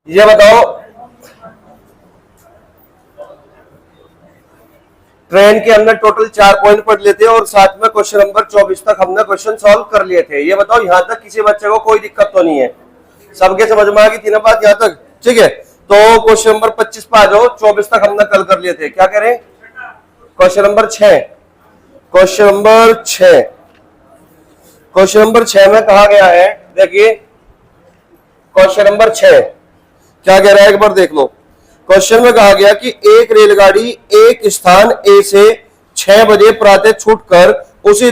ये बताओ, ट्रेन के अंदर टोटल 4 पॉइंट पढ़ लेते हैं और साथ में क्वेश्चन नंबर 24 तक हमने क्वेश्चन सॉल्व कर लिए थे। ये बताओ यहां तक किसी बच्चे को कोई दिक्कत तो नहीं है? सबके समझ में आ गई तीनों बात यहां तक? ठीक है, तो क्वेश्चन नंबर 25 पे आ जाओ। 24 तक हमने कल कर लिए थे। क्या करें? Question number 6। Question number 6, question number 6 में कहा गया है, देखिए क्वेश्चन नंबर 6 क्या कह रहा है, एक बार देख लो। क्वेश्चन में कहा गया कि एक रेलगाड़ी एक स्थान ए से 6 बजे प्रातः छूटकर उसी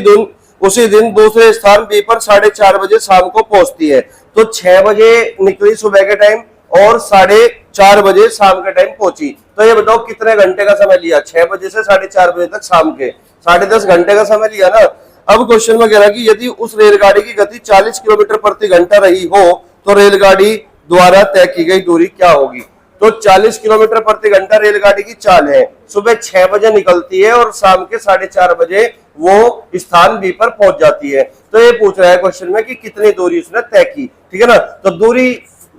दिन दूसरे स्थान बी पर 4:30 बजे शाम को पहुंचती है। तो 6 बजे निकली सुबह के टाइम और 4:30 बजे शाम के टाइम पहुंची। तो ये बताओ कितने घंटे का समय लिया? 6 बजे से 4:30 बजे तक, शाम के 10.5 घंटे का समय लिया ना। अब क्वेश्चन में कह रहा है कि यदि उस रेलगाड़ी की गति 40 किलोमीटर प्रति घंटा रही हो तो रेलगाड़ी द्वारा तय की गई दूरी क्या होगी? तो 40 किलोमीटर प्रति घंटा रेलगाड़ी की चाल है। सुबह 6 बजे निकलती है और शाम के 4:30 बजे वो स्थान बी पर पहुंच जाती है। तो ये पूछ रहा है क्वेश्चन में कि कितनी दूरी उसने तय की। ठीक है ना, तो दूरी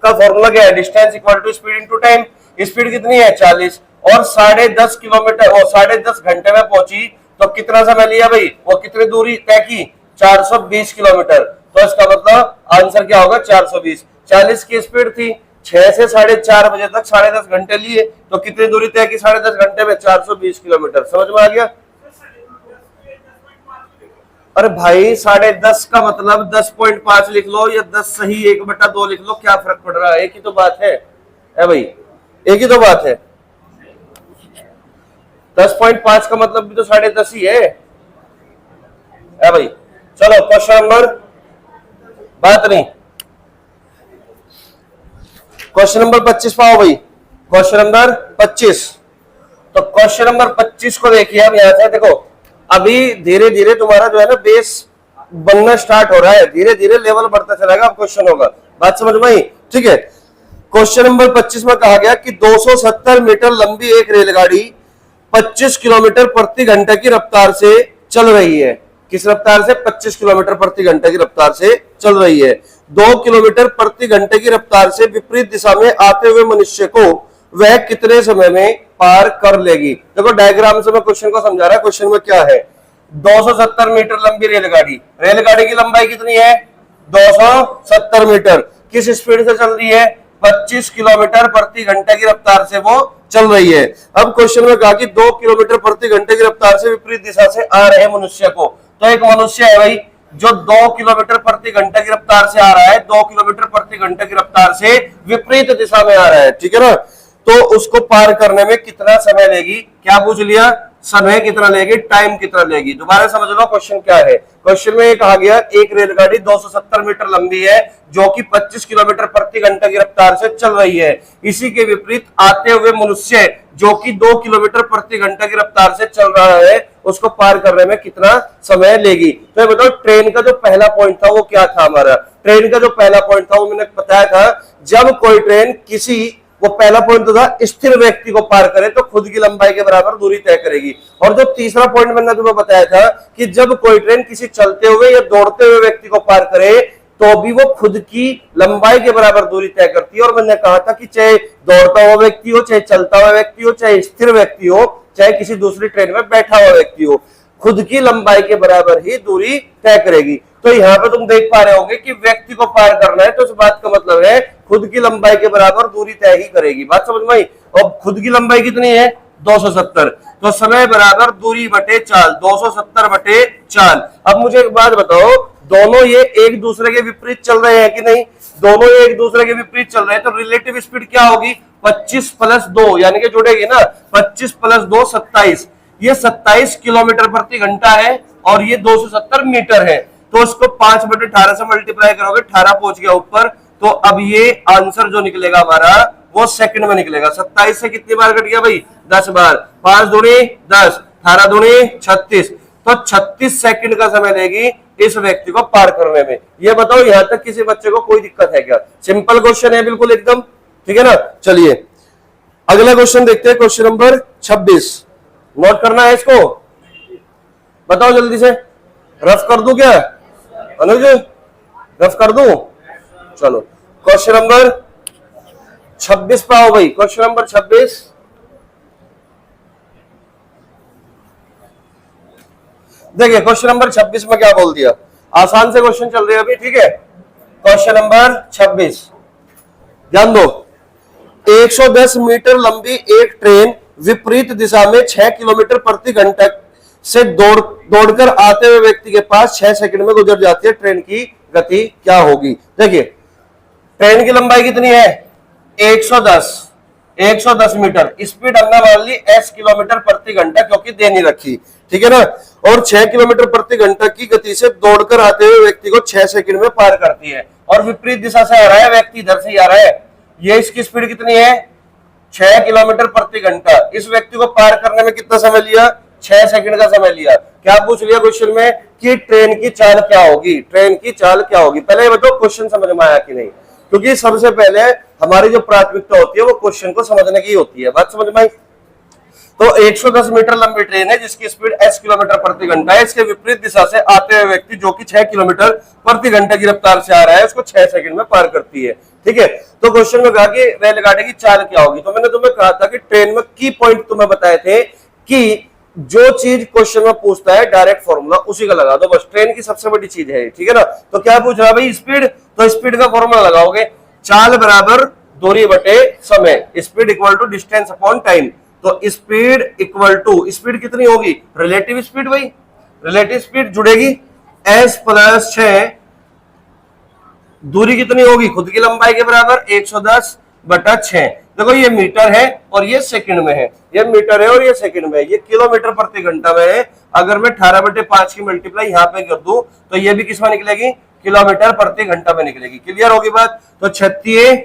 का फॉर्मूला क्या है? Distance equal to speed into time. Speed कितनी है? 40, और 10.5 किलोमीटर और 10.5 घंटे में पहुंची तो कितना समय लिया भाई? वो कितनी दूरी तय की? 420 किलोमीटर। तो इसका मतलब आंसर क्या होगा? 420। 40 की स्पीड थी, 6 से 4:30 बजे तक 10.5 घंटे लिए, तो कितनी दूरी तय की 10.5 घंटे में? 420 किलोमीटर। समझ में आ गया? अरे भाई 10.5 का मतलब 10.5 लिख लो या 10 सही 1/2 लिख लो, क्या फर्क पड़ रहा है? एक ही तो बात है भाई, एक ही तो बात है। 10.5 का मतलब भी तो 10.5 ही है भाई। चलो क्वेश्चन नंबर, बात नहीं, क्वेश्चन नंबर 25 पाओ भाई। क्वेश्चन नंबर 25, तो क्वेश्चन नंबर 25 को देखिए। अब यहां से देखो, अभी धीरे धीरे तुम्हारा जो है ना बेस बनना स्टार्ट हो रहा है, धीरे धीरे लेवल बढ़ता चलेगा। अब क्वेश्चन होगा, बात समझ में आई? ठीक है, क्वेश्चन नंबर 25 में कहा गया कि 270 मीटर लंबी एक रेलगाड़ी 25 किलोमीटर प्रति घंटे की रफ्तार से चल रही है। किस रफ्तार से? 25 किलोमीटर प्रति घंटे की रफ्तार से चल रही है। 2 किलोमीटर प्रति घंटे की रफ्तार से विपरीत दिशा में आते हुए मनुष्य को वह कितने समय में पार कर लेगी? देखो डायग्राम से मैं क्वेश्चन को समझा रहा। क्वेश्चन में क्या है? 270 मीटर लंबी रेलगाड़ी, रेलगाड़ी की लंबाई कितनी है? 270 मीटर। किस स्पीड से चल रही है? 25 किलोमीटर प्रति घंटे की रफ्तार से वो चल रही है। अब क्वेश्चन में कहा कि 2 किलोमीटर प्रति घंटे की रफ्तार से विपरीत दिशा से आ रहे मनुष्य को। तो एक मनुष्य है भाई जो 2 किलोमीटर प्रति घंटे की रफ्तार से आ रहा है, 2 किलोमीटर प्रति घंटे की रफ्तार से विपरीत दिशा में आ रहा है। ठीक है ना, तो उसको पार करने में कितना समय लेगी? क्या पूछ लिया? समय कितना लेगी, टाइम कितना लेगी। दोबारा समझ लो क्वेश्चन क्या है। क्वेश्चन में कहा गया एक रेलगाड़ी 270 मीटर लंबी है जो कि 25 किलोमीटर प्रति घंटे की रफ्तार से चल रही है। इसी के विपरीत आते हुए मनुष्य जो कि 2 किलोमीटर प्रति घंटे की रफ्तार से चल रहा है, उसको पार करने में कितना समय लेगी? तो ये बताओ ट्रेन का जो पहला पॉइंट था वो क्या था हमारा? ट्रेन का जो पहला पॉइंट था वो मैंने बताया था, जब कोई ट्रेन किसी, वो पहला पॉइंट तो था स्थिर व्यक्ति को पार करे तो खुद की लंबाई के बराबर दूरी तय करेगी। और जो तीसरा पॉइंट मैंने तुम्हें बताया था कि जब कोई ट्रेन किसी चलते हुए या दौड़ते हुए व्यक्ति को पार करे तो भी वो खुद की लंबाई के बराबर दूरी तय करती है। और मैंने कहा था कि चाहे दौड़ता हुआ व्यक्ति हो, चाहे चलता हुआ व्यक्ति हो, चाहे स्थिर व्यक्ति हो, चाहे किसी दूसरी ट्रेन में बैठा हुआ व्यक्ति हो, खुद की लंबाई के बराबर ही दूरी तय करेगी। तो यहाँ पे तुम देख पा रहे होंगे कि व्यक्ति को पार करना है तो इस बात का मतलब है खुद की लंबाई के बराबर दूरी तय ही करेगी। बात समझ में आई? और खुद की लंबाई कितनी है? 270। तो समय बराबर दूरी बटे चाल, 270 बटे चाल। अब मुझे एक बात बताओ, दोनों ये एक दूसरे के विपरीत चल रहे हैं कि नहीं? दोनों ये एक दूसरे के विपरीत चल रहे हैं तो रिलेटिव स्पीड क्या होगी? 25 + 2 यानी कि जुड़ेगी ना, 25 + 2 27। ये 27 किलोमीटर प्रति घंटा है और ये 270 मीटर है। तो इसको 5/18 से मल्टीप्लाई करोगे, 18 पहुंच गया ऊपर। तो अब ये आंसर जो निकलेगा हमारा वो सेकंड में निकलेगा। 27 से कितनी बार कट गया भाई? 10 बार। 5 दूनी 10, 18 दूनी 36। तो 36 सेकंड का समय लेगी इस व्यक्ति को पार करने में। ये बताओ यहां तक किसी बच्चे को कोई दिक्कत है क्या? सिंपल क्वेश्चन है बिल्कुल एकदम। ठीक है ना, चलिए अगला क्वेश्चन देखते हैं। क्वेश्चन नंबर 26 नोट करना है इसको, बताओ जल्दी से। रफ कर दूं क्या अनुज? रफ कर दूं? चलो क्वेश्चन नंबर 26 पे आओ भाई, क्वेश्चन नंबर 26। देखिए क्वेश्चन नंबर 26 में क्या बोल दिया, आसान से क्वेश्चन चल रहे हैं अभी, ठीक है। क्वेश्चन नंबर 26 ध्यान दो। 110 मीटर लंबी एक ट्रेन विपरीत दिशा में 6 किलोमीटर प्रति घंटा से दौड़कर आते हुए व्यक्ति के पास 6 सेकंड में गुजर जाती है, ट्रेन की गति क्या होगी। देखिए ट्रेन की लंबाई कितनी है, 110 मीटर, स्पीड हमने मान ली s किलोमीटर प्रति घंटा क्योंकि दे नहीं रखी, ठीक है ना। और 6 किलोमीटर प्रति घंटा की गति से दौड़कर आते हुए व्यक्ति को 6 सेकंड में पार करती है, और विपरीत दिशा से आ रहा है व्यक्ति, इधर से आ रहा है, ये इसकी स्पीड कितनी है, 6 किलोमीटर प्रति घंटा। इस व्यक्ति को पार करने में कितना समय लिया, 6 सेकंड का समय लिया। क्या पूछ लिया क्वेश्चन में कि ट्रेन की चाल क्या होगी, ट्रेन की चाल क्या होगी। पहले ये बताओ क्वेश्चन समझ में आया कि नहीं, क्योंकि सबसे पहले हमारी जो प्राथमिकता होती है वो क्वेश्चन को समझने की होती है। बात समझ में आई। तो 110 मीटर लंबी ट्रेन है जिसकी स्पीड s किलोमीटर प्रति घंटा है, इसके विपरीत दिशा से आते हुए व्यक्ति जो कि 6 किलोमीटर प्रति घंटा की रफ्तार से आ रहा है उसको 6 सेकंड में पार करती है, ठीक है। तो क्वेश्चन में कहा कि रेलगाड़ी की चाल क्या होगी, तो मैंने तुम्हें कहा था कि ट्रेन में की पॉइंट तुम्हें बताए थे कि जो चीज क्वेश्चन में पूछता है डायरेक्ट फॉर्मूला उसी का लगा दो बस, ट्रेन की सबसे बड़ी चीज है, ठीक है ना। तो क्या पूछ रहा है भाई, स्पीड, तो स्पीड का फॉर्मूला लगाओगे, चाल बराबर दूरी बटे समय, speed equal to distance upon time. तो स्पीड इक्वल टू, स्पीड कितनी होगी, रिलेटिव स्पीड भाई, रिलेटिव स्पीड जुड़ेगी s प्लस 6, दूरी कितनी होगी खुद की लंबाई के बराबर 110 बटा 6। देखो ये मीटर है और ये सेकंड में है, ये मीटर है और ये सेकंड में है, ये किलोमीटर प्रति घंटा में है। अगर मैं 18/5 की मल्टीप्लाई यहाँ पे कर दूं तो ये भी किसमें निकलेगी, किलोमीटर प्रति घंटा में निकलेगी। क्लियर होगी बात। तो 36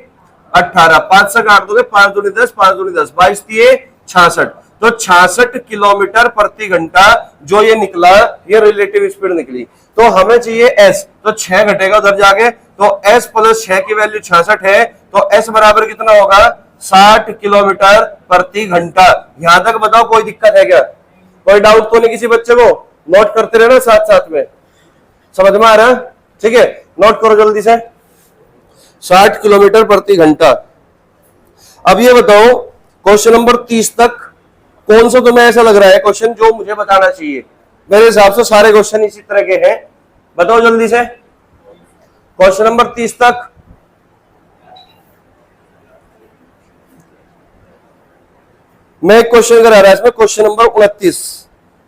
18, 5 से काट दोगे, 5 दूनी 10, 5 दूनी 10, 22 66, तो 66 किलोमीटर प्रति घंटा जो ये निकला, ये रिलेटिव स्पीड निकली। तो हमें चाहिए s, तो 6 घटेगा उधर जाके, तो s प्लस 6 की वैल्यू 66 है, तो s बराबर कितना होगा 60 किलोमीटर प्रति घंटा। यहां तक बताओ कोई दिक्कत है क्या, कोई डाउट तो नहीं किसी बच्चे को, नोट करते रहना साथ साथ में, समझ में आ रहा है, ठीक है। नोट करो जल्दी से, 60 किलोमीटर प्रति घंटा। अब ये बताओ क्वेश्चन नंबर 30 तक कौन सा तुम्हें ऐसा लग रहा है क्वेश्चन जो मुझे बताना चाहिए। मेरे हिसाब से सारे क्वेश्चन इसी तरह के हैं, बताओ जल्दी से। क्वेश्चन नंबर 30 तक मैं एक क्वेश्चन करा रहा है इसमें, क्वेश्चन नंबर 29,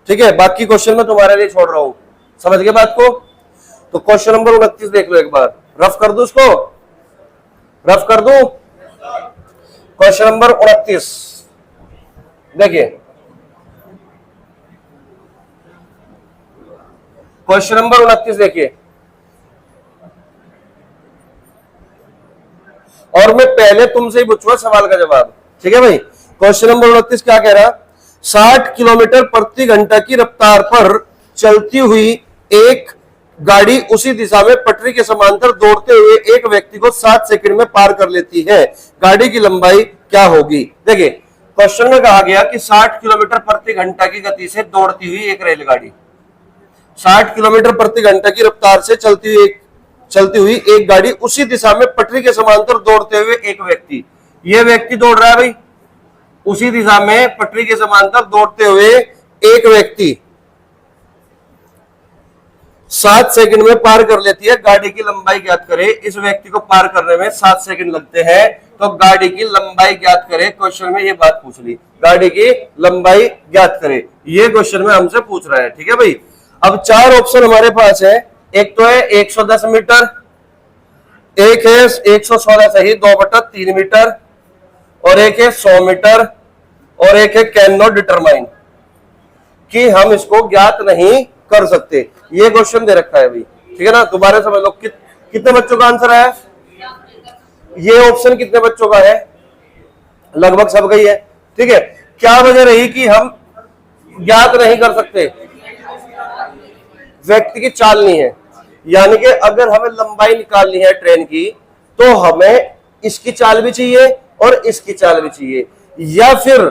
ठीक है। बाकी क्वेश्चन मैं तुम्हारे लिए छोड़ रहा हूं, समझ गए बात को। तो क्वेश्चन नंबर 29 देख लो एक बार, रफ कर दू उसको, रफ कर दू। क्वेश्चन नंबर 29 देखिए, क्वेश्चन नंबर 29 देखिए, और मैं पहले तुमसे ही पूछूंगा सवाल का जवाब, ठीक है भाई। क्वेश्चन नंबर 29 क्या कह रहा, 60 किलोमीटर प्रति घंटा की रफ्तार पर चलती हुई एक गाड़ी उसी दिशा में पटरी के समांतर दौड़ते हुए एक व्यक्ति को 7 सेकंड में पार कर लेती है, गाड़ी की लंबाई क्या होगी। देखिए क्वेश्चन में कहा गया कि 60 किलोमीटर प्रति घंटा की गति से दौड़ती हुई एक रेलगाड़ी, 60 किलोमीटर प्रति घंटा की रफ्तार से चलती हुई एक गाड़ी उसी दिशा में पटरी के समांतर दौड़ते हुए एक व्यक्ति, ये व्यक्ति दौड़ रहा है भाई उसी दिशा में पटरी के समांतर दौड़ते हुए एक व्यक्ति 7 सेकंड में पार कर लेती है, गाड़ी की लंबाई ज्ञात करे। इस व्यक्ति को पार करने में 7 सेकंड लगते हैं, तो गाड़ी की लंबाई ज्ञात करे। क्वेश्चन में ये बात पूछ ली, गाड़ी की लंबाई ज्ञात करे, ये क्वेश्चन में हमसे पूछ रहा है, ठीक है भाई। अब 4 ऑप्शन हमारे पास है, एक तो है 110 मीटर, एक है 116 सही 2/3 मीटर, और एक है 100 मीटर, और एक है कैन नॉट डिटरमाइन, कि हम इसको ज्ञात नहीं कर सकते। ये क्वेश्चन दे रखा है भाई, ठीक है ना। दोबारा समझ लो, कितने बच्चों का आंसर है, ये ऑप्शन कितने बच्चों का है, लगभग सबका ही है, ठीक है। क्या वजह रही कि हम ज्ञात नहीं कर सकते, व्यक्ति की चाल नहीं है, यानी कि अगर हमें लंबाई निकालनी है ट्रेन की तो हमें इसकी चाल भी चाहिए और इसकी चाल भी चाहिए, या फिर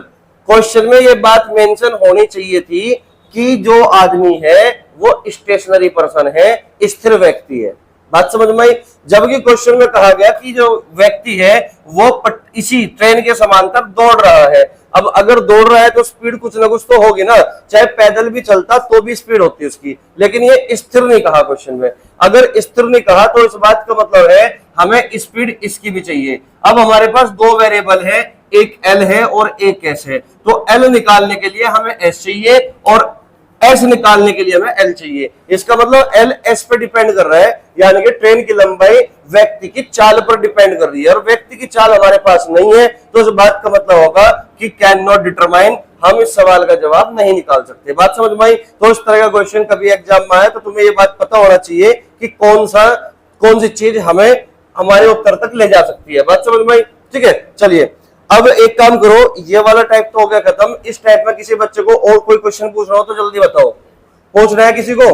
क्वेश्चन में ये बात मेंशन होनी चाहिए थी कि जो आदमी है वो स्टेशनरी पर्सन है, स्थिर व्यक्ति है, बात समझ में आई। जबकि क्वेश्चन में कहा गया कि जो व्यक्ति है वो इसी ट्रेन के समांतर दौड़ रहा है। अब अगर दौड़ रहा है तो स्पीड कुछ ना कुछ तो होगी ना, चाहे पैदल भी चलता तो भी स्पीड होती है उसकी, लेकिन ये स्थिर नहीं कहा क्वेश्चन में। अगर स्थिर नहीं कहा तो इस बात का मतलब है हमें स्पीड इसकी भी चाहिए। अब हमारे पास दो वेरिएबल है, एक एल है और एक एस है, तो एल निकालने के लिए हमें एस चाहिए और एस निकालने के लिए हमें एल चाहिए। इसका मतलब एल एस पे डिपेंड कर रहा है, यानी कि ट्रेन की लंबाई व्यक्ति की चाल पर डिपेंड कर रही है, और व्यक्ति की चाल हमारे पास नहीं है, तो इस बात का मतलब होगा कि कैन नॉट डिटरमाइन, हम इस सवाल का जवाब नहीं निकाल सकते। बात समझ में आई। तो इस तरह का क्वेश्चन कभी एग्जाम में आए तो तुम्हें ये बात पता होना चाहिए कि कौन सी चीज हमें हमारे उत्तर तक ले जा सकती है। बात समझ में आई, ठीक है। चलिए अब एक काम करो, ये वाला टाइप तो हो गया खत्म। इस टाइप में किसी बच्चे को और कोई क्वेश्चन पूछना हो तो जल्दी बताओ। पूछना है किसी को?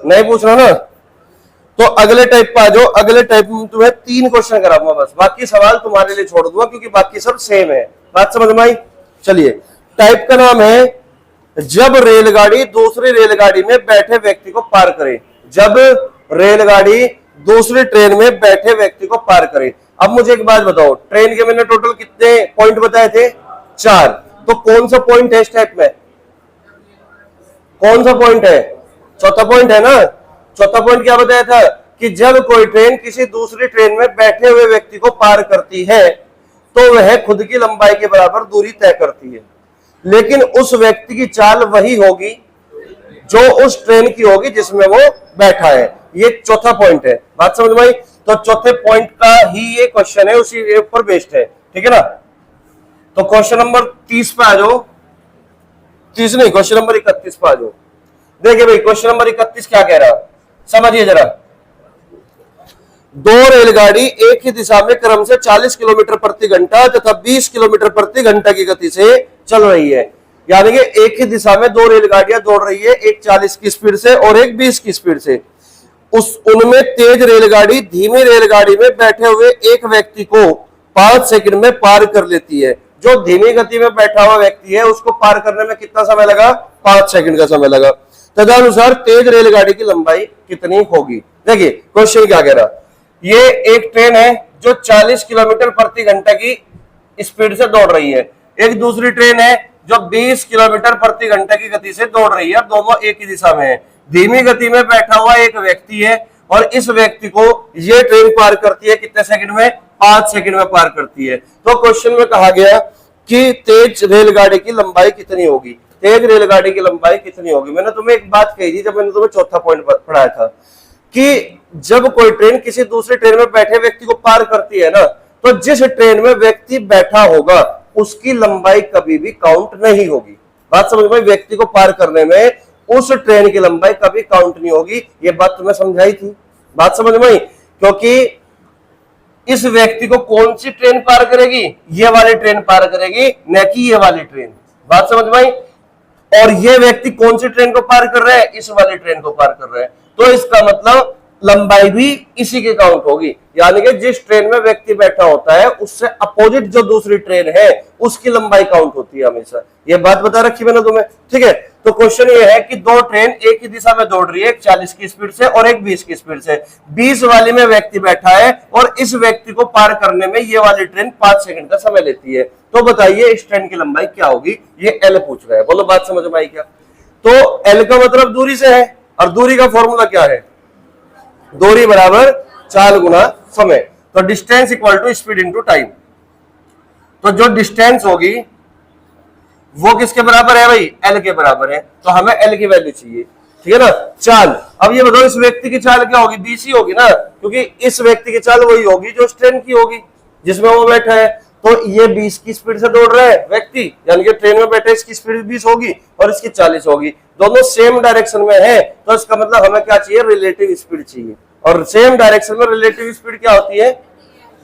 नहीं पूछना ना, तो अगले टाइप पे आ जाओ। अगले टाइप में तुम्हें 3 क्वेश्चन कराऊंगा बस, बाकी सवाल तुम्हारे लिए छोड़ दूंगा क्योंकि बाकी सब सेम है। बात समझ में आई। चलिए टाइप का नाम है जब रेलगाड़ी दूसरी रेलगाड़ी में बैठे व्यक्ति को पार करे। जब रेलगाड़ी दूसरी ट्रेन में बैठे व्यक्ति को पार करे। अब मुझे एक बात बताओ, ट्रेन के मैंने टोटल कितने पॉइंट बताए थे? 4। तो कौन सा पॉइंट है इस टाइप में? कौन सा पॉइंट है? चौथा पॉइंट है ना। चौथा पॉइंट क्या बताया था कि जब कोई ट्रेन किसी दूसरी ट्रेन में बैठे हुए व्यक्ति को पार करती है तो वह खुद की लंबाई के बराबर दूरी तय करती है, लेकिन उस व्यक्ति की चाल वही होगी जो उस ट्रेन की होगी जिसमें वो बैठा है। ये चौथा पॉइंट है। बात समझ में आई। तो चौथे पॉइंट का ही ये क्वेश्चन है, उसी के ऊपर बेस्ड है, ठीक है ना। तो क्वेश्चन नंबर 30 पे आ जाओ। 30 नहीं, क्वेश्चन नंबर 31 पे आ जाओ। देखिए भाई क्वेश्चन नंबर 31 क्या कह रहा, समझिए जरा। दो रेलगाड़ी एक ही दिशा में क्रम से 40 किलोमीटर प्रति घंटा तथा 20 किलोमीटर प्रति घंटा की गति से चल रही है। यानी कि एक ही दिशा में दो रेलगाड़ियां दौड़ रही है, एक 40 की स्पीड से और एक 20 की स्पीड से। उनमें तेज रेलगाड़ी धीमी रेलगाड़ी में बैठे हुए एक व्यक्ति को 5 सेकंड में पार कर लेती है। जो धीमी गति में बैठा हुआ व्यक्ति है उसको पार करने में कितना समय लगा? 5 सेकंड का समय लगा। तदनुसार तेज रेलगाड़ी की लंबाई कितनी होगी? देखिए क्वेश्चन क्या कह रहा, ये एक ट्रेन है जो 40 किलोमीटर प्रति घंटा की स्पीड से दौड़ रही है, एक दूसरी ट्रेन है जो 20 किलोमीटर प्रति घंटा की गति से दौड़ रही है, दोनों एक ही दिशा में है। धीमी गति में बैठा हुआ एक व्यक्ति है और इस व्यक्ति को ये ट्रेन पार करती है कितने सेकंड में? 5 सेकंड में पार करती है। तो क्वेश्चन में कहा गया कि तेज रेलगाड़ी की लंबाई कितनी होगी? तेज रेलगाड़ी की लंबाई कितनी होगी? मैंने तुम्हें एक बात कही थी जब मैंने तुम्हें चौथा पॉइंट पढ़ाया था कि जब कोई ट्रेन किसी दूसरी ट्रेन में बैठे व्यक्ति को पार करती है ना, तो जिस ट्रेन में व्यक्ति बैठा होगा उसकी लंबाई कभी भी काउंट नहीं होगी। बात समझ में? व्यक्ति को पार करने में उस ट्रेन की लंबाई कभी काउंट नहीं होगी। ये बात तुम्हें समझाई थी। बात समझ में आई। क्योंकि इस व्यक्ति को कौन सी ट्रेन पार करेगी? ये वाली ट्रेन पार करेगी, न कि ये वाली ट्रेन। बात समझ में आई। और ये व्यक्ति कौन सी ट्रेन को पार कर रहा है? इस वाली ट्रेन को पार कर रहा है। तो इसका मतलब लंबाई भी इसी की काउंट होगी। यानी कि जिस ट्रेन में व्यक्ति बैठा होता है उससे अपोजिट जो दूसरी ट्रेन है उसकी लंबाई काउंट होती है हमेशा। ये बात बता रखी मैंने तुम्हें, ठीक है। तो क्वेश्चन ये है कि दो ट्रेन एक ही दिशा में दौड़ रही है, एक 40 की स्पीड से और एक 20 की स्पीड से। 20 वाली में व्यक्ति बैठा है और इस व्यक्ति को पार करने में ये वाली ट्रेन 5 सेकंड का समय लेती है। तो बताइए इस ट्रेन की लंबाई क्या होगी? ये एल पूछ रहा है। बोलो बात समझ में आई क्या? तो एल का मतलब दूरी से है और दूरी का फॉर्मूला क्या है? दूरी बराबर चाल गुना समय। तो distance equal to speed into time. तो जो डिस्टेंस होगी वो किसके बराबर है भाई? एल के बराबर है। तो हमें एल की वैल्यू चाहिए, ठीक है ना। चाल, अब ये बताओ इस व्यक्ति की चाल क्या होगी? 20 ही होगी ना, क्योंकि इस व्यक्ति की चाल वही होगी जो इस ट्रेन की होगी जिसमें वो बैठा है। तो ये 20 की स्पीड से दौड़ रहा है व्यक्ति, यानी कि ट्रेन में बैठे इसकी स्पीड 20 होगी और इसकी 40 होगी, दोनों सेम डायरेक्शन में है। तो इसका मतलब हमें क्या चाहिए? रिलेटिव स्पीड चाहिए। और सेम डायरेक्शन में रिलेटिव स्पीड क्या होती है?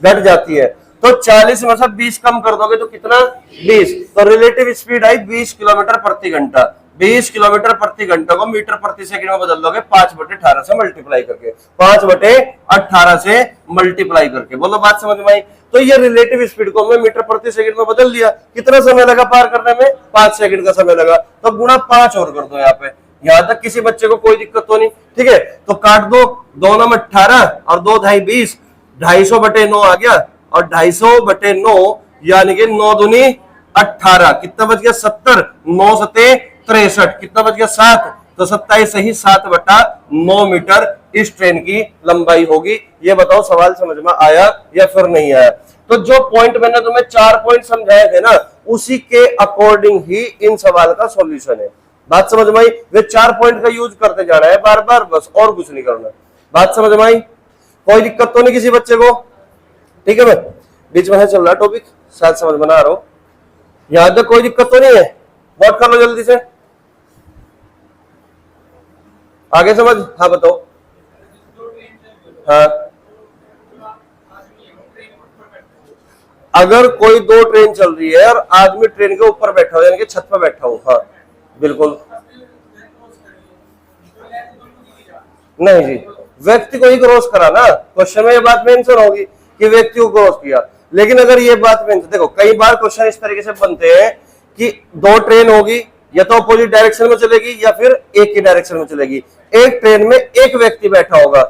घट जाती है। तो 40 में से 20 कम कर दोगे तो कितना? 20। तो रिलेटिव स्पीड आई 20 किलोमीटर प्रति घंटा। 20 किलोमीटर प्रति घंटा को मीटर प्रति सेकंड में बदल दोगे 5/18 से मल्टीप्लाई करके, 5/18 से मल्टीप्लाई करके। बोलो बात समझ में आई। तो ये रिलेटिव स्पीड को हमने मीटर प्रति सेकंड में बदल लिया। कितना समय लगा पार करने में? 5 सेकंड का समय लगा। तो गुणा 5 और कर दो यहाँ पे, यहां तक किसी बच्चे को कोई दिक्कत तो नहीं, ठीक है। तो काट दो, 2 9 18 और 2 ढाई 20, 250 बटे 9 आ गया, और 250 बटे 9 यानी कि 9 दूनी 18, कितना बच गया 70, 9 सते 63, कितना बच गया 7, तो 27 सही 7/9 मीटर इस ट्रेन की लंबाई होगी। ये बताओ सवाल समझ में आया या फिर नहीं आया। तो जो पॉइंट मैंने तुम्हें 4 पॉइंट समझाए थे ना, उसी के अकॉर्डिंग ही इन सवाल का सॉल्यूशन है। बात समझ में आई? वे 4 पॉइंट का यूज करते जाना है बार बार, बस और कुछ नहीं करना। बात समझ में आई? कोई दिक्कत तो नहीं किसी बच्चे को? ठीक है, मैं बीच में चल रहा टॉपिक, शायद समझ में ना आ रहा हो। यहां तक कोई दिक्कत तो नहीं है? नोट कर लो जल्दी से, आगे समझ। हाँ बताओ। हाँ, अगर कोई 2 ट्रेन चल रही है और आदमी ट्रेन के ऊपर बैठा हो, यानी कि छत पर बैठा हो, हाँ बिल्कुल नहीं जी, व्यक्ति को ही क्रॉस करा ना, क्वेश्चन में ये बात मेंशन होगी कि व्यक्ति को क्रॉस किया। लेकिन अगर ये बात मेंशन, देखो कई बार क्वेश्चन इस तरीके से बनते हैं कि 2 ट्रेन होगी, या तो अपोजिट डायरेक्शन में चलेगी या फिर एक ही डायरेक्शन में चलेगी, एक ट्रेन में एक व्यक्ति बैठा होगा,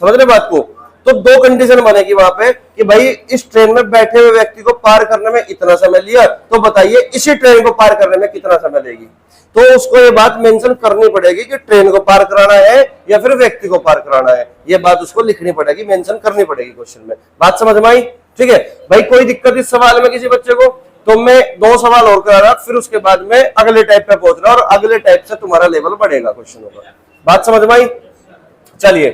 समझ रहे बात को। तो 2 कंडीशन बनेगी वहां पे कि भाई इस ट्रेन में बैठे हुए व्यक्ति को पार करने में इतना समय लिया, तो बताइए इसी ट्रेन को पार करने में कितना समय लेगी। तो उसको ये बात मेंशन करनी पड़ेगी कि ट्रेन को पार कराना है या फिर व्यक्ति को पार कराना है, ये बात उसको लिखनी पड़ेगी, मेंशन करनी पड़ेगी क्वेश्चन में। बात समझ में आई? ठीक है भाई, कोई दिक्कत इस सवाल में किसी बच्चे को? तो मैं 2 सवाल और करा रहा, फिर उसके बाद में अगले टाइप पे पहुंच रहा, और अगले टाइप से तुम्हारा लेवल बढ़ेगा क्वेश्चनों का। बात समझ में आई? चलिए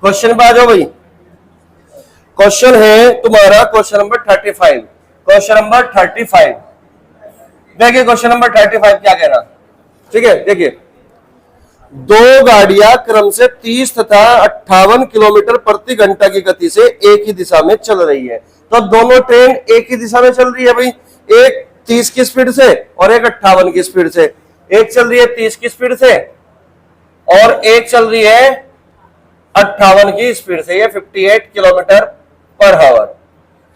क्वेश्चन पे आ जाओ भाई। क्वेश्चन है तुम्हारा क्वेश्चन नंबर 35। क्वेश्चन नंबर 35 देखिए, क्वेश्चन नंबर 35 क्या कह रहा, ठीक है देखिए, 2 गाड़ियां क्रम से 30 तथा 58 किलोमीटर प्रति घंटा की गति से एक ही दिशा में चल रही है। तो दोनों ट्रेन एक ही दिशा में चल रही है भाई, एक 30 की स्पीड से और एक 58 की स्पीड से। एक चल रही है 30 की स्पीड से और एक चल रही है 58 की स्पीड से, ये 58 किलोमीटर पर आवर,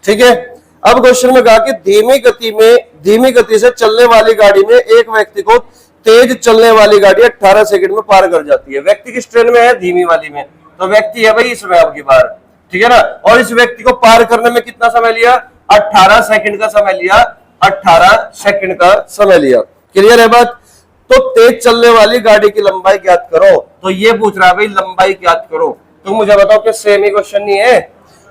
ठीक है। अब क्वेश्चन में कहा कि धीमी गति से चलने वाली गाड़ी में एक व्यक्ति को तेज चलने वाली गाड़ी 18 सेकंड में पार कर जाती है। व्यक्ति किस ट्रेन में है? धीमी वाली में। तो व्यक्ति है भाई इसमें आपकी बार, ठीक है ना। और इस व्यक्ति को पार करने में कितना समय लिया? 18 सेकंड का समय लिया, 18 सेकंड का समय लिया। क्लियर है बात? तो तेज चलने वाली गाड़ी की लंबाई ज्ञात करो। तो ये पूछ रहा है भाई लंबाई ज्ञात करो। तो मुझे बताओ कि सेम ही क्वेश्चन नहीं है?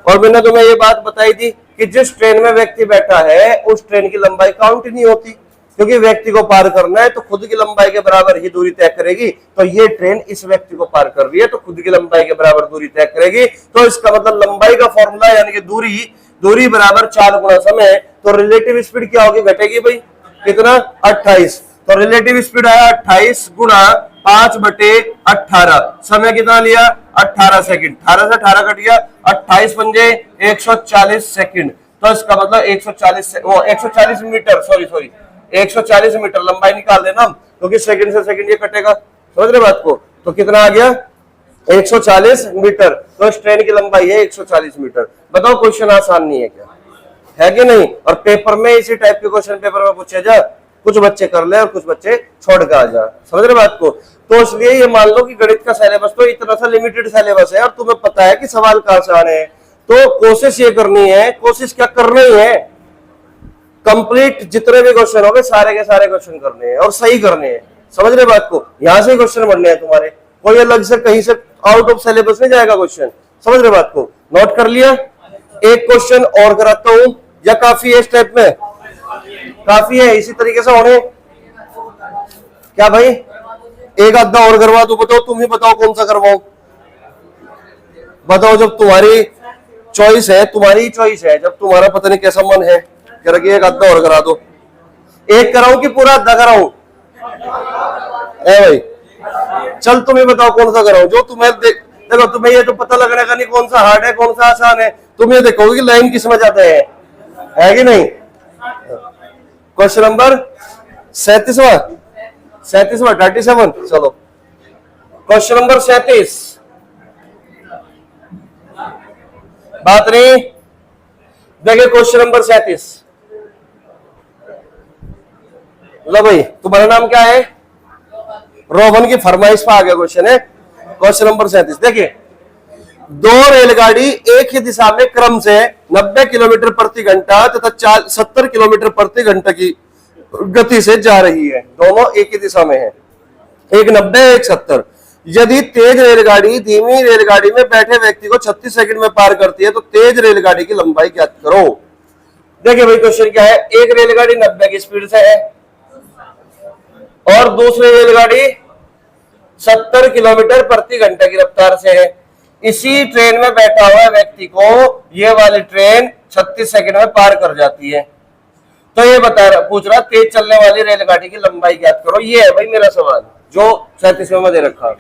और मैंने तुम्हें ये बात बताई थी कि जिस ट्रेन में व्यक्ति बैठा है उस ट्रेन की लंबाई काउंट नहीं होती, क्योंकि व्यक्ति को पार करना है तो खुद की लंबाई के बराबर ही दूरी तय करेगी। तो ये ट्रेन इस व्यक्ति को पार कर रही है तो खुद की लंबाई के बराबर दूरी तय करेगी। तो इसका मतलब लंबाई का फॉर्मूला यानी कि दूरी बराबर 4 गुना समय। तो रिलेटिव स्पीड क्या होगी? घटेगी भाई, कितना? 28। तो रिलेटिव स्पीड आया 28 गुना 5/18, समय कितना लिया? 18 सेकंड। 18 से 18 कट गया, 28 पंजे 140 सेकंड। तो इसका मतलब 140 मीटर, सॉरी 140 मीटर लंबाई निकाल देना, क्योंकि सेकंड से सेकंड ये कटेगा, समझ रहे बात को। तो कितना आ गया? 140 मीटर। तो इस ट्रेन की लंबाई है 140 मीटर। बताओ क्वेश्चन आसान नहीं है क्या? है कि नहीं? और पेपर में इसी टाइप के क्वेश्चन पेपर में पूछे जा, कुछ बच्चे कर ले और कुछ बच्चे छोड़ के आ जा, समझ रहे बात को। तो इसलिए ये मान लो कि गणित का सिलेबस तो इतना सा लिमिटेड सिलेबस है और तुम्हें पता है कि सवाल कहां से आने हैं। तो कोशिश ये करनी है, कोशिश क्या करनी है, कंप्लीट जितने भी क्वेश्चन हो गए सारे के सारे क्वेश्चन करने हैं और सही करने हैं, समझ रहे बात को। यहां से क्वेश्चन बनने हैं तुम्हारे, कोई अलग से कहीं से आउट ऑफ सिलेबस नहीं जाएगा क्वेश्चन, समझ रहे बात को। नोट कर लिया? एक क्वेश्चन और कराता हूं या काफी है? इस टाइप में काफी है, इसी तरीके से होने क्या भाई? एक आधा और करवा दो। बताओ, तुम ही बताओ कौन सा करवाओ, बताओ। जब तुम्हारी चॉइस है, तुम्हारी चॉइस है, जब तुम्हारा पता नहीं कैसा मन है, करके एक आधा और करा दो। एक कराऊं कि पूरा आधा कराऊं? ए भाई चल तुम ही बताओ कौन सा कराऊं, जो तुम्हें देखो तुम्हें ये तो पता लगने का नहीं कौन सा हार्ड है कौन सा आसान है। तुम ये देखोगे कि लाइन किस में जाते हैं, है कि नहीं। क्वेश्चन नंबर 37वां 37। चलो क्वेश्चन नंबर 37, बात नहीं। देखिए क्वेश्चन नंबर 37, लो भाई, तुम्हारा नाम क्या है? रोहन की फरमाइश पर आ गया क्वेश्चन है। क्वेश्चन नंबर 37 देखिए, दो रेलगाड़ी एक ही दिशा में क्रम से 90 किलोमीटर प्रति घंटा तथा 70 किलोमीटर प्रति घंटा की गति से जा रही है। दोनों एक ही दिशा में है, एक 90 एक 70। यदि तेज रेलगाड़ी धीमी रेलगाड़ी में बैठे व्यक्ति को 36 सेकंड में पार करती है तो तेज रेलगाड़ी की लंबाई ज्ञात करो। देखिए भाई क्वेश्चन क्या है, एक रेलगाड़ी 90 की स्पीड से है और दूसरी रेलगाड़ी 70 किलोमीटर प्रति घंटे की रफ्तार से है। इसी ट्रेन में बैठा हुआ व्यक्ति को ये वाली ट्रेन 36 सेकंड में पार कर जाती है। तो ये पूछ रहा तेज चलने वाली रेलगाड़ी की लंबाई ज्ञात करो। ये है भाई मेरा सवाल जो 37वें में दे रखा।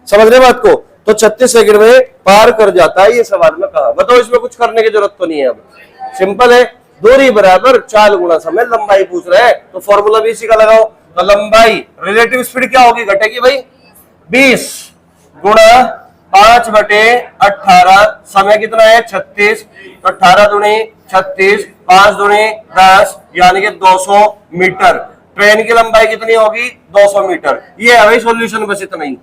समझ रहे बात को? तो 36 सेकंड में पार कर जाता है, ये सवाल में कहा। बताओ, इसमें कुछ करने की जरूरत तो नहीं है। अब सिंपल है, दूरी बराबर चाल गुणा समय, लंबाई पूछ रहा है तो फॉर्मूला भी इसी का लगाओ। तो लंबाई रिलेटिव स्पीड क्या होगी, घटेगी भाई 20 गुणा 5/18, समय कितना है 36, तो 18 दूनी 36, 5 दूनी 10, यानी कि 200 मीटर। ट्रेन की लंबाई कितनी होगी 200 मीटर। ये है भाई सॉल्यूशन, बस इतना ही।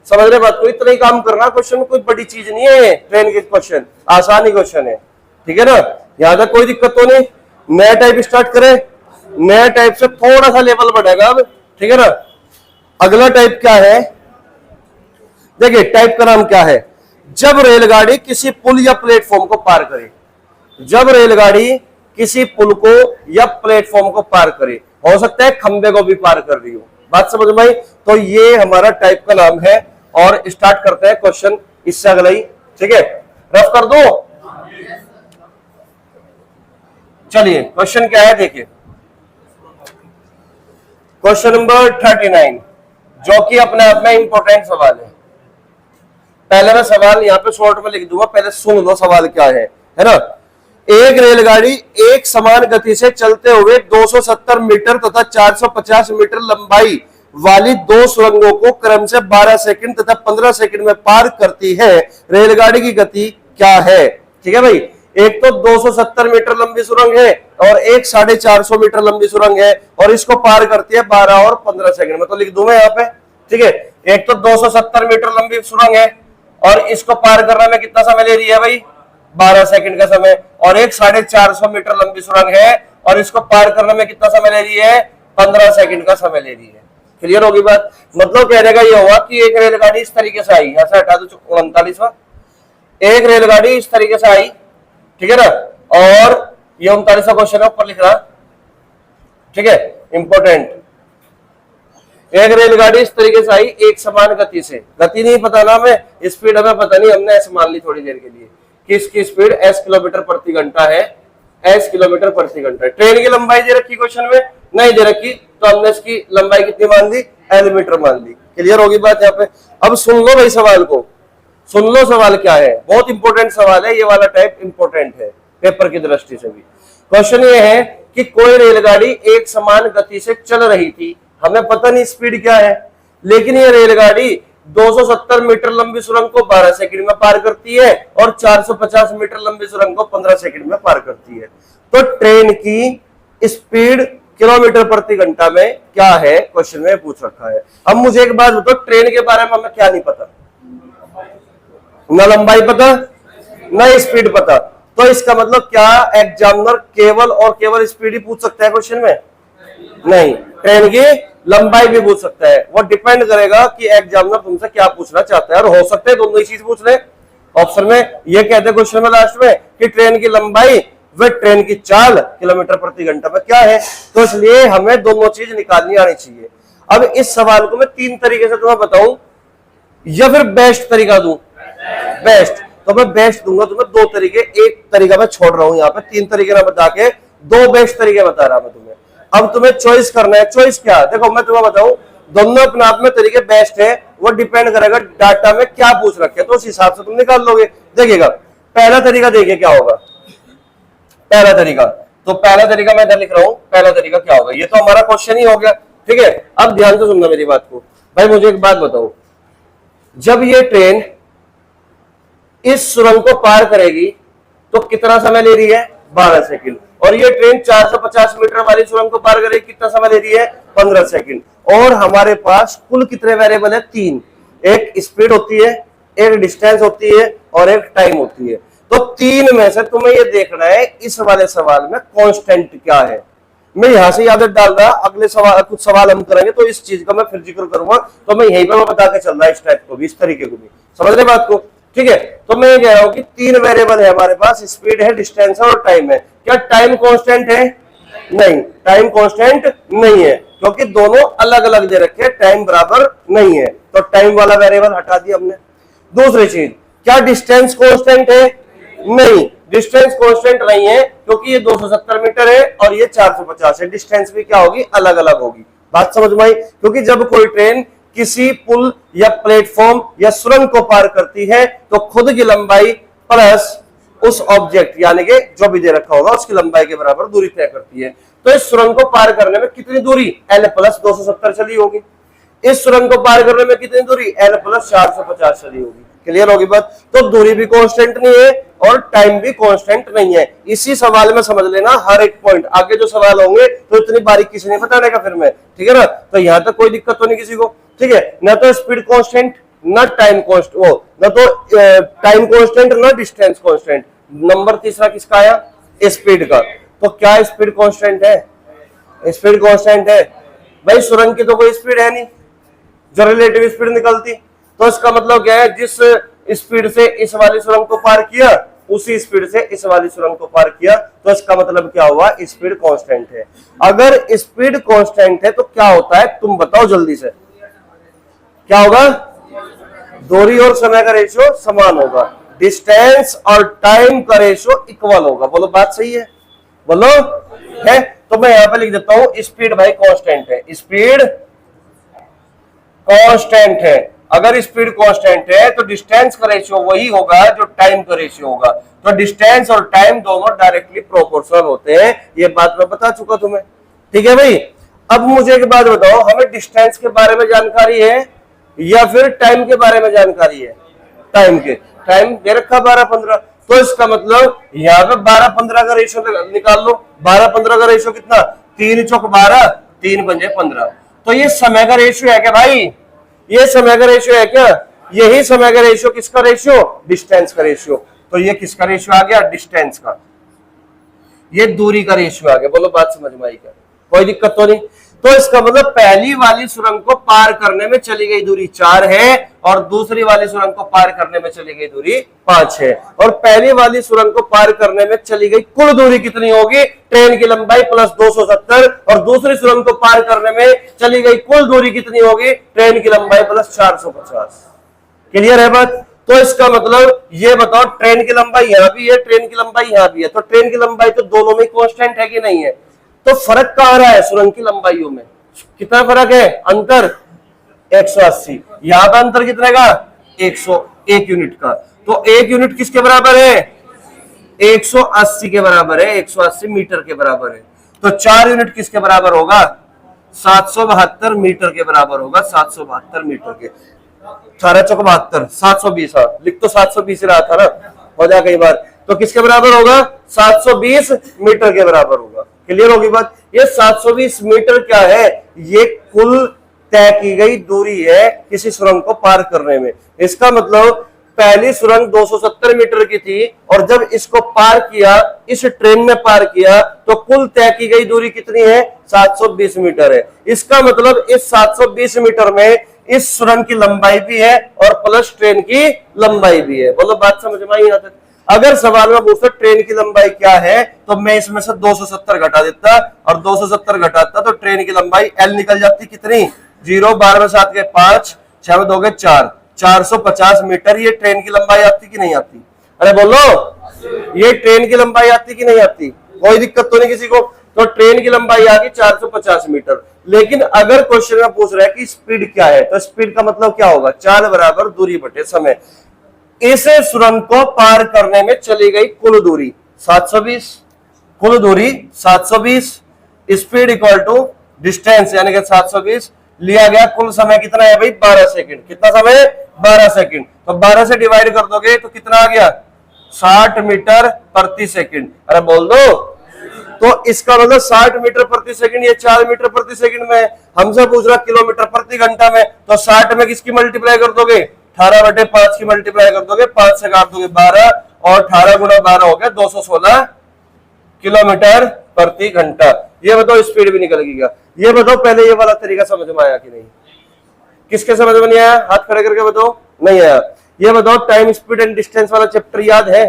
समझ रहे बात को? इतना ही काम करना, क्वेश्चन कोई बड़ी चीज नहीं है। ट्रेन के क्वेश्चन आसान ही क्वेश्चन है, ठीक है ना? यहां तक कोई दिक्कत तो नहीं। नया टाइप स्टार्ट करें, नया टाइप से थोड़ा सा लेवल बढ़ेगा अब, ठीक है ना? अगला टाइप क्या है, देखिए टाइप का नाम क्या है, जब रेलगाड़ी किसी पुल या प्लेटफॉर्म को पार करे। जब रेलगाड़ी किसी पुल को या प्लेटफॉर्म को पार करे, हो सकता है खंबे को भी पार कर रही हो। बात समझ में आई? तो ये हमारा टाइप का नाम है। और स्टार्ट करते हैं क्वेश्चन इससे अगला ही, ठीक है? रफ कर दो। चलिए क्वेश्चन क्या है देखिए, क्वेश्चन नंबर 39, जो कि अपने आप में इंपॉर्टेंट सवाल है। पहले मैं सवाल यहाँ पे शॉर्ट में लिख दूंगा, पहले सुन लो सवाल क्या है ना? एक रेलगाड़ी एक समान गति से चलते हुए 270 मीटर तथा 450 मीटर लंबाई वाली दो सुरंगों को क्रम से 12 सेकंड तथा 15 सेकंड में पार करती है। रेलगाड़ी की गति क्या है? ठीक है भाई, एक तो 270 मीटर लंबी सुरंग है और एक 450 मीटर लंबी सुरंग है और इसको पार करती है 12 और 15 सेकंड में। तो लिख दूं मैं यहाँ पे, ठीक है? एक तो 270 मीटर लंबी सुरंग है और इसको पार करने में कितना समय ले रही है भाई 12 सेकंड का समय, और एक 450 मीटर लंबी सुरंग है और इसको पार करने में कितना समय ले रही है 15 सेकंड का समय ले रही है। क्लियर होगी बात? मतलब कहने का ये हुआ कि एक रेलगाड़ी इस तरीके से आई, यहां से हटा दो 39वां, एक रेलगाड़ी इस तरीके से आई, ठीक है ना? और ये 39वां क्वेश्चन है ऊपर लिख रहा, ठीक है, इंपॉर्टेंट। एक रेलगाड़ी इस तरीके से आई एक समान गति से, गति नहीं पता ना हमें, स्पीड हमें पता नहीं, हमने ऐसे मान ली थोड़ी देर के लिए कि इसकी स्पीड s किलोमीटर प्रति घंटा है, s किलोमीटर प्रति घंटा। ट्रेन की लंबाई दे रखी क्वेश्चन में नहीं दे रखी, तो हमने इसकी लंबाई कितनी मान ली, l मीटर मान ली। क्लियर होगी बात यहाँ पे? अब सुन लो भाई सवाल को, सुन लो सवाल क्या है, बहुत इंपॉर्टेंट सवाल है, ये वाला टाइप इंपॉर्टेंट है पेपर की दृष्टि से भी। क्वेश्चन ये है कि कोई रेलगाड़ी एक समान गति से चल रही थी, हमें पता नहीं स्पीड क्या है, लेकिन ये रेलगाड़ी 270 मीटर लंबी सुरंग को 12 सेकंड में पार करती है और 450 मीटर लंबी सुरंग को 15 सेकंड में पार करती है। तो ट्रेन की स्पीड किलोमीटर प्रति घंटा में क्या है, क्वेश्चन में पूछ रखा है। अब मुझे एक बात बताओ, ट्रेन के बारे में हमें क्या नहीं पता, ना लंबाई पता ना स्पीड पता, तो इसका मतलब क्या एग्जामिनर केवल और केवल स्पीड ही पूछ सकता है क्वेश्चन में? नहीं, ट्रेन की लंबाई भी पूछ सकता है। वो डिपेंड करेगा कि एग्जामिनर तुमसे क्या पूछना चाहता है, और हो सकता है दोनों ही चीज पूछ ले। ऑप्शन में ये कहते हैं क्वेश्चन में लास्ट में कि ट्रेन की लंबाई व ट्रेन की चाल किलोमीटर प्रति घंटा में क्या है, तो इसलिए हमें दोनों चीज निकालनी आनी चाहिए। अब इस सवाल को मैं 3 तरीके से तुम्हें बताऊं या फिर बेस्ट तरीका दूं? बेस्ट, तो मैं बेस्ट दूंगा तुम्हें 2 तरीके, एक तरीका मैं छोड़ रहा हूं यहाँ पे, 3 तरीके ना बता के 2 बेस्ट तरीके बता रहा मैं तुम्हें। अब तुम्हें चॉइस करना है, चॉइस क्या? देखो मैं तुम्हें बताऊं, दोनों अपने आप में तरीके बेस्ट है, वो डिपेंड करेगा डाटा में क्या पूछ रखे, तो उस हिसाब से तुम निकाल लोगे। देखिएगा पहला तरीका, देखिए क्या होगा पहला तरीका। तो पहला तरीका मैं इधर लिख रहा हूं, पहला तरीका क्या होगा, ये तो हमारा क्वेश्चन ही हो गया, ठीक है? अब ध्यान से सुनना मेरी बात को भाई। मुझे एक बात बताओ, जब ये ट्रेन इस सुरंग को पार करेगी तो कितना समय ले रही है 12 सेकंड, और ये ट्रेन 450 मीटर वाली सुरंग को पार करेगी, कितना समय ले रही है? 15 सेकंड। और हमारे पास कुल कितने वेरिएबल है? 3। एक स्पीड होती है, एक डिस्टेंस होती है और एक टाइम होती है। तो 3 में से तुम्हें ये देखना है इस वाले सवाल में कांस्टेंट क्या है। मैं यहां से आदत डाल रहा, अगले सवाल कुछ सवाल हम करेंगे तो इस चीज का मैं फिर जिक्र करूंगा, तो मैं यहीं पर मैं बता के चल रहा है, इस टाइप को भी, इस तरीके को भी। समझ रहे बात को? ठीक है, तो मैं ये कह रहा हूं कि 3 वेरिएबल है हमारे पास, स्पीड है, डिस्टेंस है और टाइम है। क्या टाइम कांस्टेंट है? नहीं, टाइम कांस्टेंट नहीं है, क्योंकि दोनों अलग अलग दे रखे हैं, टाइम बराबर नहीं है, तो टाइम वाला वेरिएबल हटा दिया हमने। दूसरी चीज, क्या डिस्टेंस कांस्टेंट है? नहीं, डिस्टेंस कांस्टेंट नहीं है, क्योंकि ये 270 मीटर है और ये 450 है। डिस्टेंस भी क्या होगी? अलग अलग होगी। बात समझ में आई? क्योंकि जब कोई ट्रेन किसी पुल या प्लेटफॉर्म या सुरंग को पार करती है तो खुद की लंबाई प्लस उस ऑब्जेक्ट यानी कि जो भी दे रखा होगा उसकी लंबाई के बराबर दूरी तय करती है। तो इस सुरंग को पार करने में कितनी दूरी? L प्लस 270 चली होगी। इस सुरंग को पार करने में कितनी दूरी? L प्लस 450 चली होगी। क्लियर होगी बात? तो दूरी भी कांस्टेंट नहीं है और टाइम भी कांस्टेंट नहीं है। इसी सवाल में समझ लेना हर एक पॉइंट। आगे जो सवाल होंगे तो इतनी बारीकी से नहीं बताने का फिर मैं, ठीक है ना? तो यहां तक कोई दिक्कत तो नहीं किसी को, ठीक है? ना तो स्पीड कांस्टेंट, ना टाइम कांस्टेंट, वो ना तो टाइम कांस्टेंट, ना डिस्टेंस कांस्टेंट। नंबर तीसरा किसका आया? स्पीड का। तो क्या स्पीड कांस्टेंट है? स्पीड कांस्टेंट है भाई। सुरंग की तो कोई स्पीड है नहीं जो रिलेटिव स्पीड निकलती, तो इसका मतलब क्या है? जिस स्पीड से इस वाली सुरंग को पार किया उसी स्पीड से इस वाली सुरंग को पार किया, तो इसका मतलब क्या हुआ? स्पीड कांस्टेंट है। अगर स्पीड कांस्टेंट है तो क्या होता है तुम बताओ जल्दी से, क्या होगा? दूरी और समय का रेशियो समान होगा, डिस्टेंस और टाइम का रेशियो इक्वल होगा। बोलो बात सही है? बोलो है? तो मैं यहां पे लिख देता हूं स्पीड भाई कांस्टेंट है। स्पीड कांस्टेंट है। अगर स्पीड कांस्टेंट है तो डिस्टेंस का रेशियो वही होगा जो टाइम का रेशियो होगा। तो डिस्टेंस और टाइम दोनों डायरेक्टली प्रोपोर्शनल होते हैं, ये बात मैं बता चुका तुम्हें, ठीक है भाई? अब मुझे एक बात बताओ, हमें डिस्टेंस के बारे में जानकारी है या फिर टाइम के बारे में जानकारी है? टाइम के, टाइम दे रखा 12-15, तो इसका मतलब यहाँ पे 12-15 का रेशियो निकाल लो। 12-15 का रेशियो कितना? 3 चौक 12, 3 पंजे 15। तो ये समय का रेशियो है क्या भाई? ये समय का रेशियो है क्या? यही समय का रेशियो किसका रेशियो? डिस्टेंस का रेशियो। तो ये किसका रेशियो आ गया? डिस्टेंस का। ये दूरी का रेशियो आ गया। बोलो बात समझ में आई क्या? कोई दिक्कत तो नहीं? तो इसका मतलब पहली वाली सुरंग को पार करने में चली गई दूरी 4 है और दूसरी वाली सुरंग को पार करने में चली गई दूरी 5 है। और पहली वाली सुरंग को पार करने में चली गई कुल दूरी कितनी होगी? ट्रेन की लंबाई प्लस 270, और दूसरी सुरंग को पार करने में चली गई कुल दूरी कितनी होगी? ट्रेन की लंबाई प्लस 450। क्लियर है बात? तो इसका मतलब ये बताओ, ट्रेन की लंबाई यहां भी है, ट्रेन की लंबाई यहां भी है, तो ट्रेन की लंबाई तो दोनों में कांस्टेंट है कि नहीं है? तो फर्क कहां आ रहा है? सुरंग की लंबाइयों में कितना फर्क है? अंतर 180। यहां पर अंतर कितने का? 101 यूनिट का। तो 1 यूनिट किसके बराबर है? 180 के बराबर है, 180 मीटर के बराबर है। तो 4 यूनिट किसके बराबर होगा? 772 मीटर के बराबर होगा। 772 मीटर के, 4 चौक 72, 720। लिख तो 720 रहा था ना, हो जाए कई बार। तो किसके बराबर होगा? 720 मीटर के बराबर होगा। क्लियर होगी बात? ये 720 मीटर क्या है? ये कुल तय की गई दूरी है किसी सुरंग को पार करने में। इसका मतलब पहली सुरंग 270 मीटर की थी और जब इसको पार किया, इस ट्रेन में पार किया, तो कुल तय की गई दूरी कितनी है? 720 मीटर है। इसका मतलब इस 720 मीटर में इस सुरंग की लंबाई भी है और प्लस ट्रेन की लंबाई भी है। बोलो बात समझ में आई? यहाँ तक अगर सवाल में पूछता ट्रेन की लंबाई क्या है तो मैं इसमें से 270 घटा देता और 270 घटाता तो ट्रेन की लंबाई L निकल जाती कितनी? 0, 12 में 7 के 5, 6 में 2 के 4, 450 मीटर ये ट्रेन की लंबाई आती कि नहीं आती? अरे बोलो, ये ट्रेन की लंबाई आती कि नहीं आती? कोई दिक्कत तो नहीं किसी को? तो ट्रेन की लंबाई आ गई 450 मीटर। लेकिन अगर क्वेश्चन में पूछ रहा है कि स्पीड क्या है, तो स्पीड का मतलब क्या होगा? चाल बराबर दूरी बटे समय। इस सुरंग को पार करने में चली गई कुल दूरी 720, कुल दूरी 720, स्पीड इक्वल टू डिस्टेंस यानी कि 720 लिया गया। कुल समय कितना है भाई? 12 सेकंड। कितना समय? 12 सेकंड। तो 12 से डिवाइड कर दोगे तो कितना आ गया? 60 मीटर प्रति सेकंड। अरे बोल दो, तो इसका मतलब 60 मीटर प्रति सेकंड, ये 4 मीटर प्रति सेकंड में, हमसे पूछ रहा किलोमीटर प्रति घंटा में, तो 60 में किसकी मल्टीप्लाई कर दोगे, 18/5 की मल्टीप्लाई कर दोगे, 5 से काट दोगे 12, और 18 गुणा 12 हो गया 216 किलोमीटर प्रति घंटा। ये बताओ स्पीड भी निकलेगी क्या? ये बताओ पहले ये वाला तरीका समझ में आया कि नहीं? किसके समझ में नहीं आया? हाथ खड़े करके बताओ। नहीं आया? ये बताओ टाइम स्पीड एंड डिस्टेंस वाला चैप्टर याद है?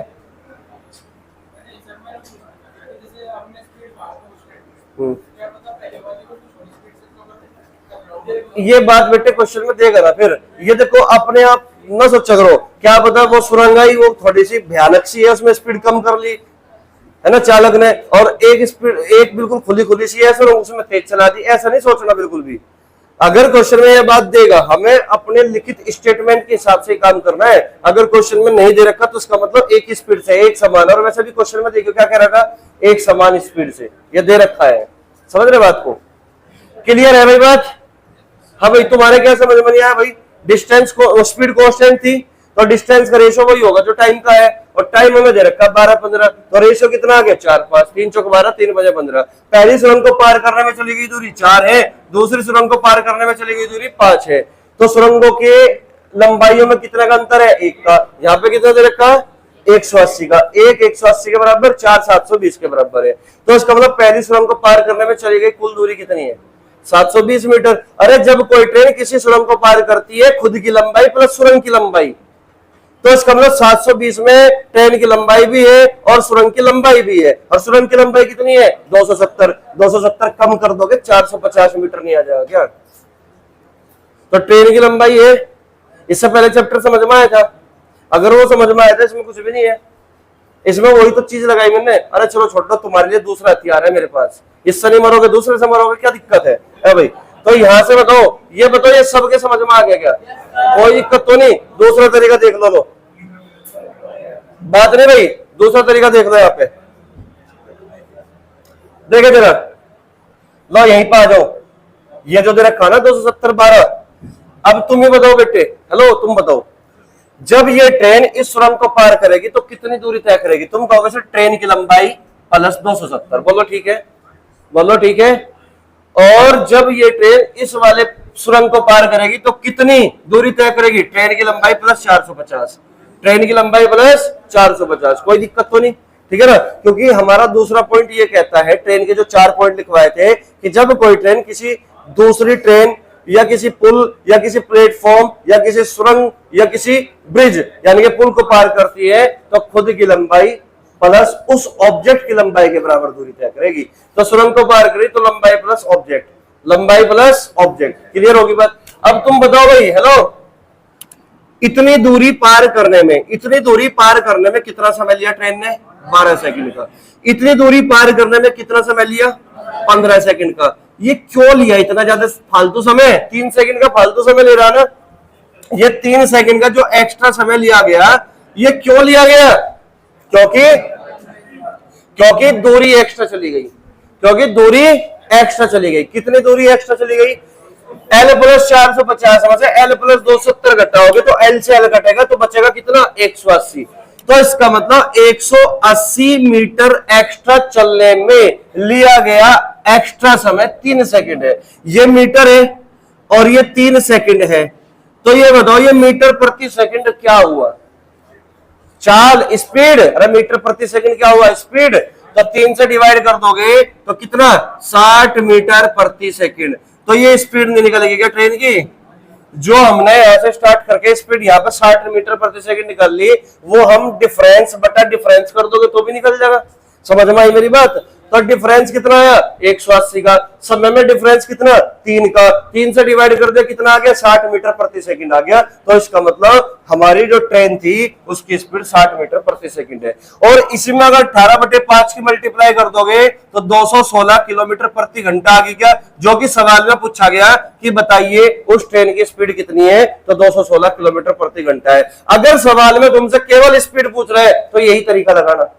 ये बात बेटे क्वेश्चन में देगा ना फिर। ये देखो अपने आप न सोचा करो, क्या पता वो सुरंगाई वो थोड़ी सी भयानक सी है, उसमें स्पीड कम कर ली है ना चालक ने, और एक स्पीड एक बिल्कुल खुली खुली सी है सर उसमें तेज चला दी। ऐसा नहीं सोचना बिल्कुल भी। अगर क्वेश्चन में ये बात देगा, हमें अपने लिखित स्टेटमेंट के हिसाब से काम करना है। अगर क्वेश्चन में नहीं दे रखा तो उसका मतलब एक ही स्पीड से, एक समान। और वैसे भी क्वेश्चन में देखो क्या कह रखा, एक समान स्पीड से ये दे रखा है। समझ रहे बात को? क्लियर है भाई बात? हाँ भाई, तुम्हारे क्या समझ में नहीं आया भाई? डिस्टेंस को स्पीड कांस्टेंट थी तो डिस्टेंस का रेशो वही होगा जो टाइम का है, और टाइम हमें दे रखा 12-15, तो रेशो कितना आ गया 4-5, 3 चौक 12, 3 बजे 15। पहली सुरंग को पार करने में चली गई दूरी 4 है, दूसरी सुरंग को पार करने में चली गई दूरी 5 है। तो सुरंगों के लंबाइयों में कितना का अंतर है? 1 का। यहाँ पे कितना दे रखा? 180 का। 180 के बराबर 4 720 के बराबर है। तो इसका मतलब पहली सुरंग को पार करने में चली गई कुल दूरी कितनी है? 720 मीटर। अरे जब कोई ट्रेन किसी सुरंग को पार करती है, खुद की लंबाई प्लस सुरंग की लंबाई, तो इसका मतलब 720 में ट्रेन की लंबाई भी है और सुरंग की लंबाई भी है। और सुरंग की लंबाई कितनी है? 270। 270 कम कर दोगे 450 मीटर नहीं आ जाएगा क्या? तो ट्रेन की लंबाई है। इससे पहले चैप्टर समझ में आया था? अगर वो समझ में आया था, इसमें कुछ भी नहीं है। इसमें वही तो चीज लगाई मैंने। अरे चलो छोड़ो, तुम्हारे लिए दूसरा हथियार है मेरे पास, इससे नहीं मरोगे दूसरे से मरोगे, क्या दिक्कत है भाई? तो यहां से बताओ, ये बताओ ये सबके समझ में आ गया क्या? कोई दिक्कत तो नहीं? दूसरा तरीका देख लो। बात नहीं भाई, दूसरा तरीका देख लो। यहाँ पे देखे जरा, लो यहीं पे आ जाओ। ये जो दे रखा ना 270/12। अब तुम ही बताओ बेटे, हेलो तुम बताओ, जब ये ट्रेन इस सुरंग को पार करेगी तो कितनी दूरी तय करेगी? तुम कहोगे सर ट्रेन की लंबाई प्लस 270। बोलो ठीक है, बोलो ठीक है। और जब ये ट्रेन इस वाले सुरंग को पार करेगी तो कितनी दूरी तय करेगी? ट्रेन की लंबाई प्लस 450। ट्रेन की लंबाई प्लस 450। कोई दिक्कत तो नहीं? ठीक है ना? क्योंकि हमारा दूसरा पॉइंट ये कहता है, ट्रेन के जो 4 पॉइंट लिखवाए थे, कि जब कोई ट्रेन किसी दूसरी ट्रेन या किसी पुल या किसी प्लेटफॉर्म या किसी सुरंग या किसी ब्रिज यानी कि पुल को पार करती है, तो खुद की लंबाई प्लस उस ऑब्जेक्ट की लंबाई के बराबर दूरी तय करेगी। तो सुरंग को पार करी तो लंबाई प्लस ऑब्जेक्ट, लंबाई प्लस ऑब्जेक्ट। क्लियर होगी बात? अब तुम बताओ भाई, हेलो, इतनी दूरी पार करने में कितना समय लिया ट्रेन ने? 12 सेकंड का। इतनी दूरी पार करने में कितना समय लिया? 15 सेकंड का। ये क्यों लिया इतना ज्यादा फालतू समय? 3 सेकंड का फालतू समय ले रहा ना। ये 3 सेकंड का जो एक्स्ट्रा समय लिया गया, ये क्यों लिया गया? क्योंकि दूरी एक्स्ट्रा चली गई। कितनी दूरी एक्स्ट्रा चली गई? L प्लस 450 से L प्लस 270 घटाओगे तो L से L कटेगा तो बचेगा कितना? 180। तो इसका मतलब 180 मीटर एक्स्ट्रा चलने में लिया गया एक्स्ट्रा समय 3 सेकंड है। ये मीटर है और ये 3 सेकंड है। तो ये बताओ, ये मीटर प्रति सेकंड क्या हुआ? चाल, स्पीड। अरे मीटर प्रति सेकंड क्या हुआ? स्पीड। तो 3 से डिवाइड कर दोगे तो कितना? 60 मीटर प्रति सेकंड। तो ये स्पीड नहीं निकलेगी क्या ट्रेन की? जो हमने यहां से स्टार्ट करके स्पीड यहाँ पे 60 मीटर प्रति सेकंड निकाल ली, वो हम डिफरेंस बटा डिफरेंस कर दोगे तो भी निकल जाएगा। समझ में आई मेरी बात? तो डिफरेंस कितना आया? 180 का। समय में डिफरेंस कितना? 3 का। 3 से डिवाइड कर दिया, कितना आ गया? 60 मीटर प्रति सेकंड आ गया। तो इसका मतलब हमारी जो ट्रेन थी उसकी स्पीड 60 मीटर प्रति सेकंड है। और इसी में अगर 18/5 की मल्टीप्लाई कर दोगे तो 216 किलोमीटर प्रति घंटा आ गई क्या? जो कि सवाल में पूछा गया कि बताइए उस ट्रेन की स्पीड कितनी है, तो 216 किलोमीटर प्रति घंटा है। अगर सवाल में तुमसे केवल स्पीड पूछ रहे हैं तो यही तरीका लगाना।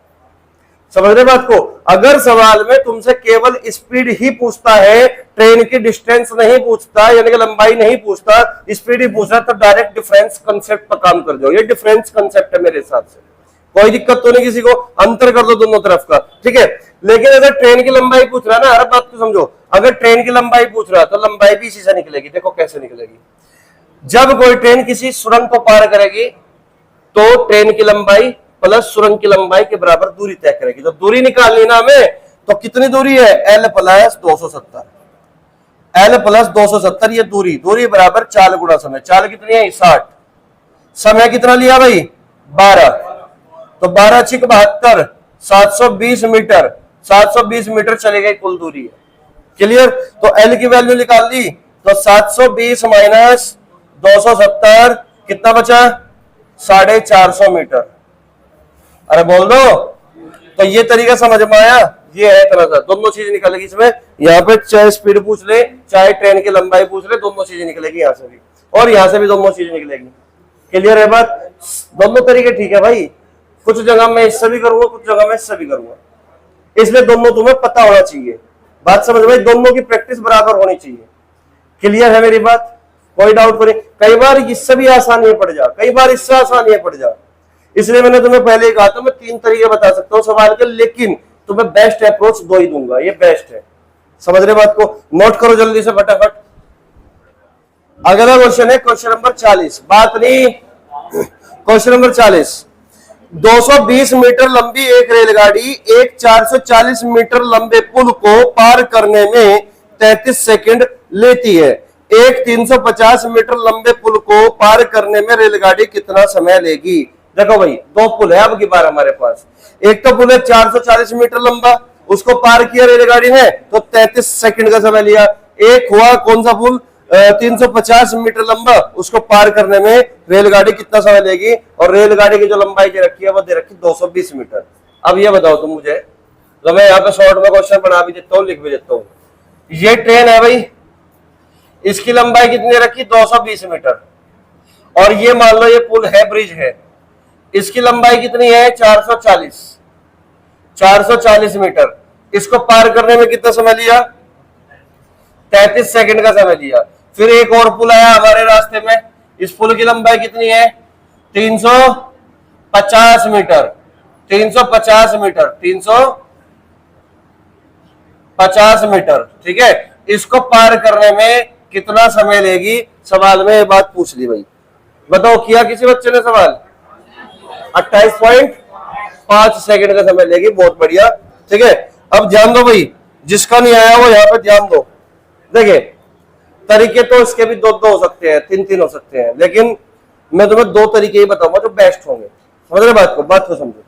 समझ रहे बात को? अगर सवाल में तुमसे केवल स्पीड ही पूछता है, ट्रेन की डिस्टेंस नहीं पूछता, यानी कि लंबाई नहीं पूछता, स्पीड ही पूछ रहा, तो डायरेक्ट डिफरेंस कंसेप्ट पर काम कर जाओ। ये डिफरेंस कंसेप्ट है मेरे हिसाब से। कोई दिक्कत तो नहीं किसी को, अंतर कर दो दोनों तरफ का, ठीक है। लेकिन अगर ट्रेन की लंबाई पूछ रहा है ना, हर बात को समझो, अगर ट्रेन की लंबाई पूछ रहा है तो लंबाई भी इसी से निकलेगी। देखो कैसे निकलेगी, जब कोई ट्रेन किसी सुरंग को पार करेगी तो ट्रेन की लंबाई प्लस सुरंग की लंबाई के बराबर दूरी तय करेगी। तो दूरी निकालनी ना हमें, तो कितनी दूरी है, L प्लस 270, L प्लस 270 ये दूरी, दूरी बराबर चाल गुणा समय, चाल कितनी है 60, समय कितना लिया भाई 12, तो 12 छिक 72, 720 मीटर, 720 मीटर चली गई कुल दूरी है। क्लियर, तो L की वैल्यू निकाल ली, तो 720 माइनस 270 कितना बचा, 450 मीटर। अरे बोल दो, तो ये तरीका समझ में आया, ये है तरह सा, दोनों चीज निकलेगी इसमें। यहाँ पे चाहे स्पीड पूछ ले, चाहे ट्रेन की लंबाई पूछ ले, दोनों चीजें निकलेगी यहाँ से भी और यहाँ से भी दोनों चीजें निकलेगी। क्लियर है बात, दोनों तरीके ठीक है भाई, कुछ जगह मैं इससे भी करूंगा, कुछ जगह मैं इससे भी करूंगा, इसलिए दोनों तुम्हें पता होना चाहिए। बात समझ में, दोनों की प्रैक्टिस बराबर होनी चाहिए। क्लियर है मेरी बात, कोई डाउट नहीं। कई बार इससे भी आसानी पड़ जा, कई बार इससे आसानी पड़ जा, इसलिए मैंने तुम्हें पहले ही कहा था मैं 3 तरीके बता सकता हूं सवाल के, लेकिन तुम्हें बेस्ट अप्रोच 2 ही दूंगा, ये बेस्ट है। समझ रहे बात को, नोट करो जल्दी से फटाफट। अगला क्वेश्चन है क्वेश्चन नंबर 40, बात नहीं, क्वेश्चन नंबर 40, 220 मीटर लंबी एक रेलगाड़ी एक 440 मीटर लंबे पुल को पार करने में 33 सेकंड लेती है। एक 350 मीटर लंबे पुल को पार करने में रेलगाड़ी कितना समय लेगी। देखो भाई, 2 पुल है अब की बार हमारे पास, एक तो पुल है 440 मीटर लंबा, उसको पार किया रेलगाड़ी ने तो 33 सेकंड का समय लिया। एक हुआ कौन सा पुल 350 मीटर लंबा, उसको पार करने में रेलगाड़ी कितना समय लेगी, और रेलगाड़ी की जो लंबाई दे रखी है वो दे रखी 220 मीटर। अब ये बताओ तुम मुझे, तो मैं यहाँ पे शॉर्ट में क्वेश्चन बना भी देता हूँ, लिख भी देता हूँ। ये ट्रेन है भाई, इसकी लंबाई कितनी रखी 220 मीटर, और ये मान लो ये पुल है, ब्रिज है, इसकी लंबाई कितनी है 440 मीटर। इसको पार करने में कितना समय लिया 33 सेकंड का समय लिया। फिर एक और पुल आया हमारे रास्ते में, इस पुल की लंबाई कितनी है 350 मीटर, 350 मीटर, 350 मीटर, ठीक है। इसको पार करने में कितना समय लेगी, सवाल में ये बात पूछ ली भाई। बताओ किया किसी बच्चे ने सवाल, 28.5 सेकंड का समय लेगी, बहुत बढ़िया, ठीक है। अब ध्यान दो भाई, जिसका नहीं आया वो यहाँ पे ध्यान दो। देखिए तरीके तो इसके भी 2 हो सकते हैं, 3 हो सकते हैं, लेकिन मैं तुम्हें 2 तरीके ही बताऊंगा जो बेस्ट होंगे। समझ रहे बात को समझो।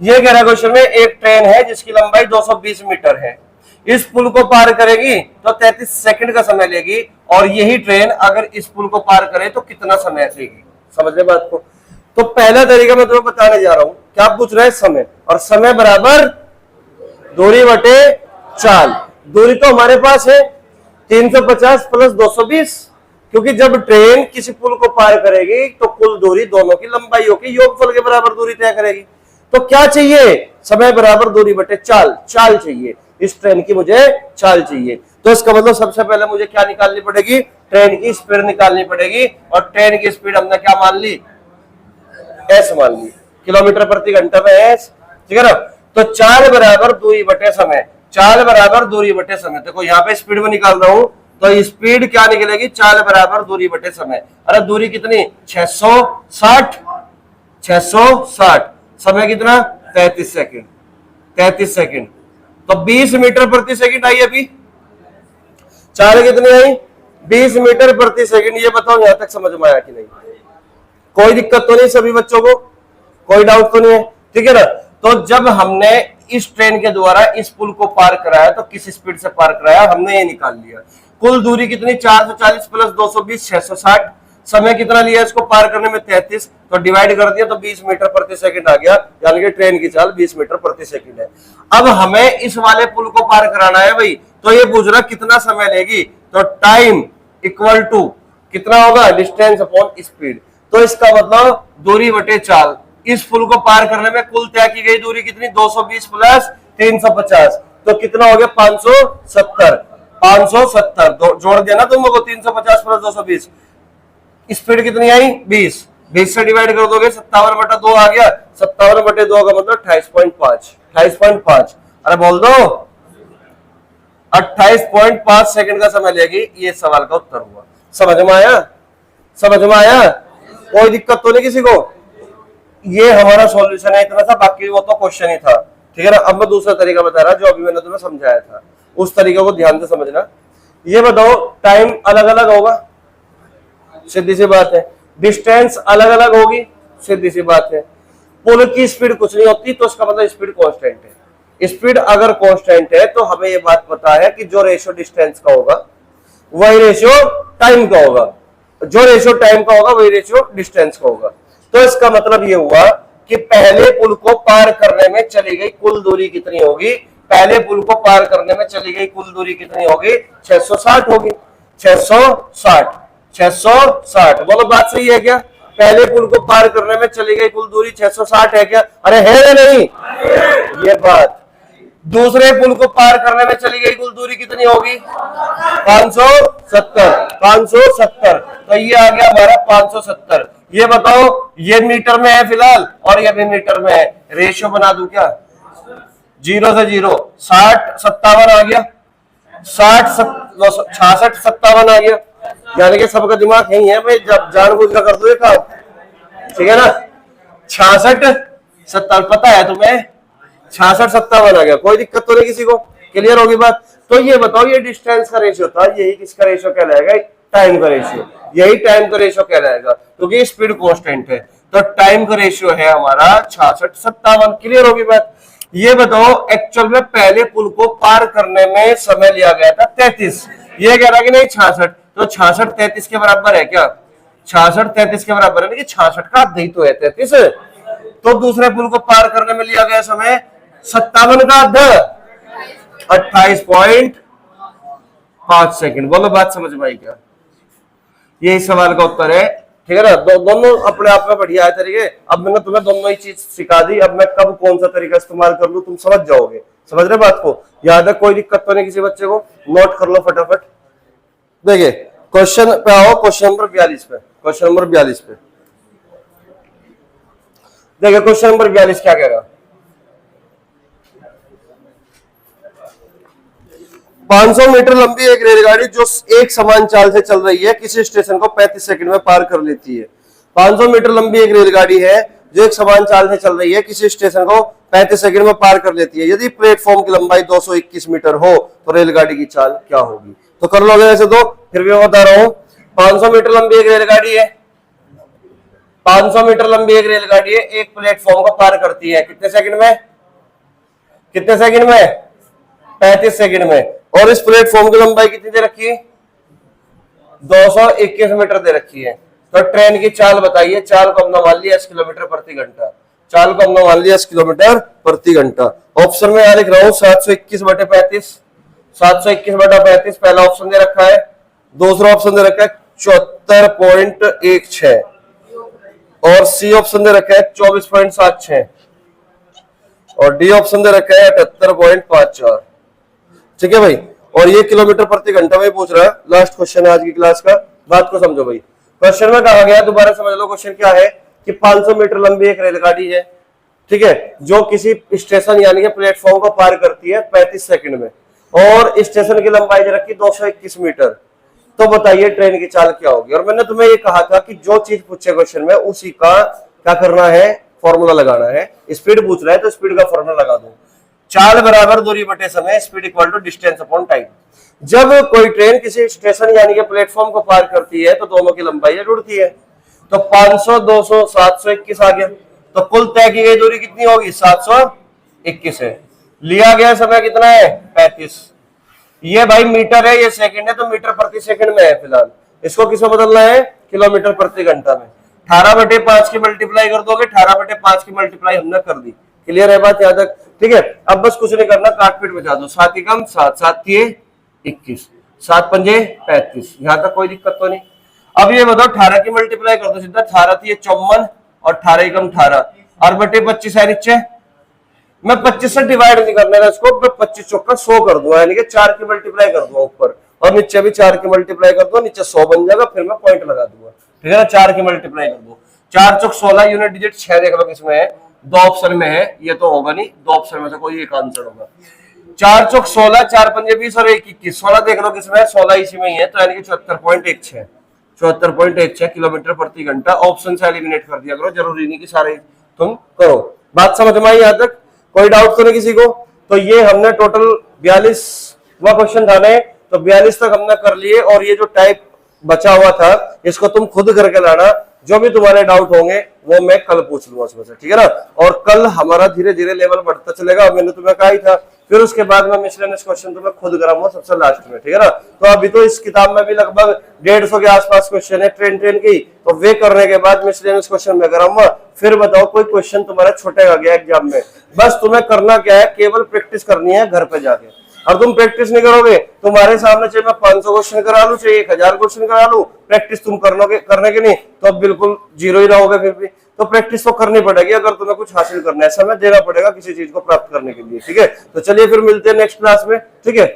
ये कह रहा है क्वेश्चन में, एक ट्रेन है जिसकी लंबाई 220 मीटर है, इस पुल को पार करेगी तो 33 सेकंड का समय लेगी, और यही ट्रेन अगर इस पुल को पार करे तो कितना समय लेगी। समझ रहे बात को। तो पहला तरीका मैं तुम्हें बताने जा रहा हूं, क्या पूछ रहा है समय, और समय बराबर दूरी बटे चाल। दूरी तो हमारे पास है 350 प्लस 220, क्योंकि जब ट्रेन किसी पुल को पार करेगी तो कुल दूरी दोनों की लंबाइयों की योगफल के बराबर दूरी तय करेगी। तो क्या चाहिए, समय बराबर दूरी बटे चाल, चाल चाहिए, इस ट्रेन की मुझे चाल चाहिए। तो इसका मतलब सबसे पहले मुझे क्या निकालनी पड़ेगी, ट्रेन की स्पीड निकालनी पड़ेगी, और ट्रेन की स्पीड हमने क्या मान ली, एस मान ली, किलोमीटर प्रति घंटा में एस, ठीक है ना। तो चाल बराबर दूरी बटे समय, चाल बराबर दूरी बटे समय। देखो यहाँ पे स्पीड में निकाल रहा हूं, तो स्पीड क्या निकलेगी, चाल बराबर दूरी बटे समय। अरे दूरी कितनी 660, 660, समय कितना 33 सेकंड, 33 सेकंड, तो 20 मीटर प्रति सेकंड आई। अभी चाल कितनी आई 20 मीटर प्रति सेकंड। ये बताओ यहां तक समझ में आया कि नहीं, कोई दिक्कत तो नहीं सभी बच्चों को, कोई डाउट तो नहीं है, ठीक है ना। तो जब हमने इस ट्रेन के द्वारा इस पुल को पार कराया तो किस स्पीड से पार कराया, हमने ये निकाल लिया। कुल दूरी कितनी 440 प्लस 220 660, समय कितना लिया इसको पार करने में 33, तो डिवाइड कर दिया तो 20 मीटर प्रति सेकंड आ गया, यानी कि ट्रेन की चाल 20 मीटर प्रति सेकंड है। अब हमें इस वाले पुल को पार कराना है भाई, तो ये पूछ रहा कितना समय लेगी, तो टाइम इक्वल टू कितना होगा, डिस्टेंस अपॉन स्पीड। तो इसका मतलब दूरी बटे चाल, इस पुल को पार करने में कुल तय की गई दूरी कितनी 220 प्लस 350, तो कितना हो गया 570, 570 जोड़ देना तुम लोगों को, 350 प्लस 220, स्पीड कितनी आई 20, 20 से डिवाइड कर दोगे 57/2 आ गया, 57/2 का मतलब 28.5, 28.5। अरे बोल दो, 28.5 सेकंड का समय लेगी। ये सवाल का उत्तर हुआ। समझ में आया? समझ में आया? कोई दिक्कत तो नहीं किसी को? ये हमारा सॉल्यूशन है, इतना सा, बाकी वो तो क्वेश्चन ही था। ठीक है ना। अब मैं दूसरा तरीका बता रहा, जो अभी मैंने तुम्हें समझाया था, उस तरीके को ध्यान से समझना। ये बताओ, टाइम अलग अलग होगा, सीधी सी बात है। डिस्टेंस अलग अलग होगी, सीधी सी बात है। पुल की स्पीड कुछ नहीं होती, तो उसका मतलब स्पीड कांस्टेंट है। स्पीड अगर कांस्टेंट है तो हमें ये बात पता है कि जो रेशियो डिस्टेंस का होगा वही रेशियो टाइम का होगा, जो रेशियो टाइम का होगा वही रेशियो डिस्टेंस का होगा। तो इसका मतलब ये हुआ कि पहले पुल को पार करने में चली गई कुल दूरी कितनी होगी? पहले पुल को पार करने में चली गई कुल दूरी कितनी होगी? 660 होगी। 660, 660। बोलो बात सही है क्या? पहले पुल को पार करने में चली गई कुल दूरी 660 है क्या? अरे है या नहीं? ये बात। दूसरे पुल को पार करने में चली गई कुल दूरी कितनी होगी? 570, 570। तो ये आ गया हमारा 570। ये बताओ, ये मीटर में है फिलहाल और ये भी मीटर में है। रेशियो बना दूं क्या? 0 से 0, 60 57 आ गया, 60 66 57 आ गया। यानी कि सबका दिमाग यही है, मैं जानबूझ कर दो ये काम। ठीक है ना। 66 57 पता है तुम्हें? 66 57 आ गया। कोई दिक्कत तो नहीं किसी को? क्लियर होगी बात? तो ये बताओ, ये डिस्टेंस का रेशियो था, यही किसका रेशियो कहलाएगा? टाइम का रेशियो। यही टाइम का रेशियो कहलाएगा, क्योंकि स्पीड कांस्टेंट है। तो टाइम का रेशियो है हमारा 66 57। क्लियर होगी बात? ये बताओ, एक्चुअल में पहले पुल को पार करने में समय लिया गया था 33। ये कह रहा कि नहीं 66, तो 66 33 के बराबर है क्या? 66 33 के बराबर है, लेकिन 66 का आधा ही तो है 33। तो दूसरे पुल को पार करने में लिया गया समय 57 का आधा, 28.5 सेकंड। बोलो बात समझ में आई क्या? यही सवाल का उत्तर है। ठीक है ना। दोनों अपने आप में बढ़िया है तरीके। अब मैंने तुम्हें दोनों ही चीज सिखा दी, अब मैं कब कौन सा तरीका इस्तेमाल कर लूं तुम समझ जाओगे। समझ रहे बात को? याद है? कोई दिक्कत तो नहीं किसी बच्चे को? नोट कर लो फटाफट। देखिए क्वेश्चन पे आओ, क्वेश्चन नंबर 42 पे। क्वेश्चन नंबर 42 पे देखिए, क्वेश्चन नंबर 42 क्या कह रहा? 500 मीटर लंबी एक रेलगाड़ी जो एक समान चाल से चल रही है किसी स्टेशन को 35 सेकंड में पार कर लेती है। 500 मीटर लंबी एक रेलगाड़ी है जो एक समान चाल से चल रही है किसी स्टेशन को 35 सेकंड में पार कर लेती है। यदि प्लेटफॉर्म की लंबाई 221 मीटर हो तो रेलगाड़ी की चाल क्या होगी? तो कर लोगे वैसे तो, फिर भी मैं बता रहा हूं। 500 मीटर लंबी एक रेलगाड़ी है, 500 मीटर लंबी एक रेलगाड़ी है, एक प्लेटफॉर्म को पार करती है कितने सेकंड में? कितने सेकंड में? 35 सेकंड में। और इस प्लेटफॉर्म की लंबाई कितनी दे रखी है? 221 मीटर दे रखी है। तो ट्रेन की चाल बताइए। चाल को हमने मान लिया 10 किलोमीटर प्रति घंटा। चाल को हमने मान लिया 10 किलोमीटर प्रति घंटा। ऑप्शन में यहां लिख रहा हूं 721/35, 721/35 पहला ऑप्शन दे रखा है। दूसरा ऑप्शन दे रखा है 74.16 और सी ऑप्शन दे रखा है 24.76 और डी ऑप्शन दे रखा है 78.54। ठीक है भाई। और ये किलोमीटर प्रति घंटा में पूछ रहा है। लास्ट क्वेश्चन है आज की क्लास का। बात को समझो भाई। क्वेश्चन में कहा गया, दोबारा समझ लो क्वेश्चन क्या है, कि 500 मीटर लंबी एक रेलगाड़ी है, ठीक है, जो किसी स्टेशन यानी कि प्लेटफॉर्म को पार करती है 35 सेकंड में, और स्टेशन की लंबाई दे रखी 221 मीटर। तो बताइए ट्रेन की चाल क्या होगी? और मैंने तुम्हें ये कहा था कि जो चीज पूछे क्वेश्चन में उसी का क्या करना है? फॉर्मूला लगाना है। स्पीड पूछ रहा है तो स्पीड का फॉर्मूला लगा दो। चाल बराबर दूरी बटे समय, speed equal to distance upon time. जब कोई ट्रेन किसी स्टेशन यानी कि प्लेटफॉर्म को पार करती है तो दोनों की लंबाई जुड़ती है। तो 500 200 721 आ गया। तो कुल तय की गई दूरी कितनी होगी? 721 है। लिया गया समय कितना है? 35। ये भाई मीटर है, ये सेकंड है, तो मीटर प्रति सेकंड में है फिलहाल। इसको किसमें बदलना है? किलोमीटर प्रति घंटा में। 18/5 की मल्टीप्लाई कर दोगे, 18/5 की मल्टीप्लाई हमने कर दी। क्लियर है बात? याद तक? ठीक है। अब बस कुछ नहीं करना, काट पीट बचा दो। 7 एकम 7, 7 तिये 21, 7 पंजे 35। यहां तक कोई दिक्कत तो नहीं। अब ये बताओ 18 की मल्टीप्लाई कर दो सीधा। 18 तिये 54 और 18 एकम 18 और बटे 25 है नीचे। मैं 25 से डिवाइड नहीं करने का इसको, मैं 25 चौका 100 कर दूंगा, यानी कि 4 की मल्टीप्लाई कर दूंगा ऊपर और नीचे भी 4 की मल्टीप्लाई कर दो, नीचे 100 बन जाएगा, फिर मैं पॉइंट लगा दूंगा। ठीक है ना। 4 की मल्टीप्लाई कर दो, 4 चौक 16 यूनिट डिजिट 6 देख लो किसमें है? दो ऑप्शन में है, ये तो होगा नहीं, दो ऑप्शन में से कोई एक आंसर होगा। 4 चौक 16, 4 पंजे 20 और 1 21, 16 देख लो किसमें है, 16 इसी में ही है, तो यानी कि 74.16, 74.16 किलोमीटर प्रति घंटा। ऑप्शन से एलिमिनेट कर दिया करो, जरूरी नहीं कि सारे तुम करो। बात समझ में आई यहाँ तक? कोई डाउट तो नहीं किसी को? तो ये हमने टोटल 42वां क्वेश्चन था ने, तो 42 तक हमने कर लिए, और ये जो टाइप बचा हुआ था इसको तुम खुद करके लाना, जो भी तुम्हारे डाउट होंगे वो मैं कल पूछ लूंगा उसमें से, ठीक है ना। और कल हमारा धीरे धीरे लेवल बढ़ता चलेगा, मैंने तुम्हें कहा ही था। फिर उसके बाद में मिसलेनियस क्वेश्चन तुम्हें खुद कराऊंगा सबसे लास्ट में, ठीक है ना। तो अभी तो इस किताब में भी लगभग 150 के आसपास क्वेश्चन है ट्रेन की, तो वे करने के बाद मिसलेनियस क्वेश्चन में कराऊंगा। फिर बताओ कोई क्वेश्चन तुम्हारा छूटेगा गया एग्जाम में? बस तुम्हें करना क्या है, केवल प्रैक्टिस करनी है घर पे जाके। और तुम प्रैक्टिस नहीं करोगे, तुम्हारे सामने चाहे मैं 500 क्वेश्चन करा लूं, चाहे 1000 क्वेश्चन करा लूं, प्रैक्टिस तुम करने के नहीं तो अब बिल्कुल जीरो ही रहोगे फिर भी। तो प्रैक्टिस तो करनी पड़ेगी अगर तुम्हें कुछ हासिल करना है, समय देना पड़ेगा किसी चीज को प्राप्त करने के लिए, ठीक है। तो चलिए फिर मिलते हैं नेक्स्ट क्लास में, ठीक है।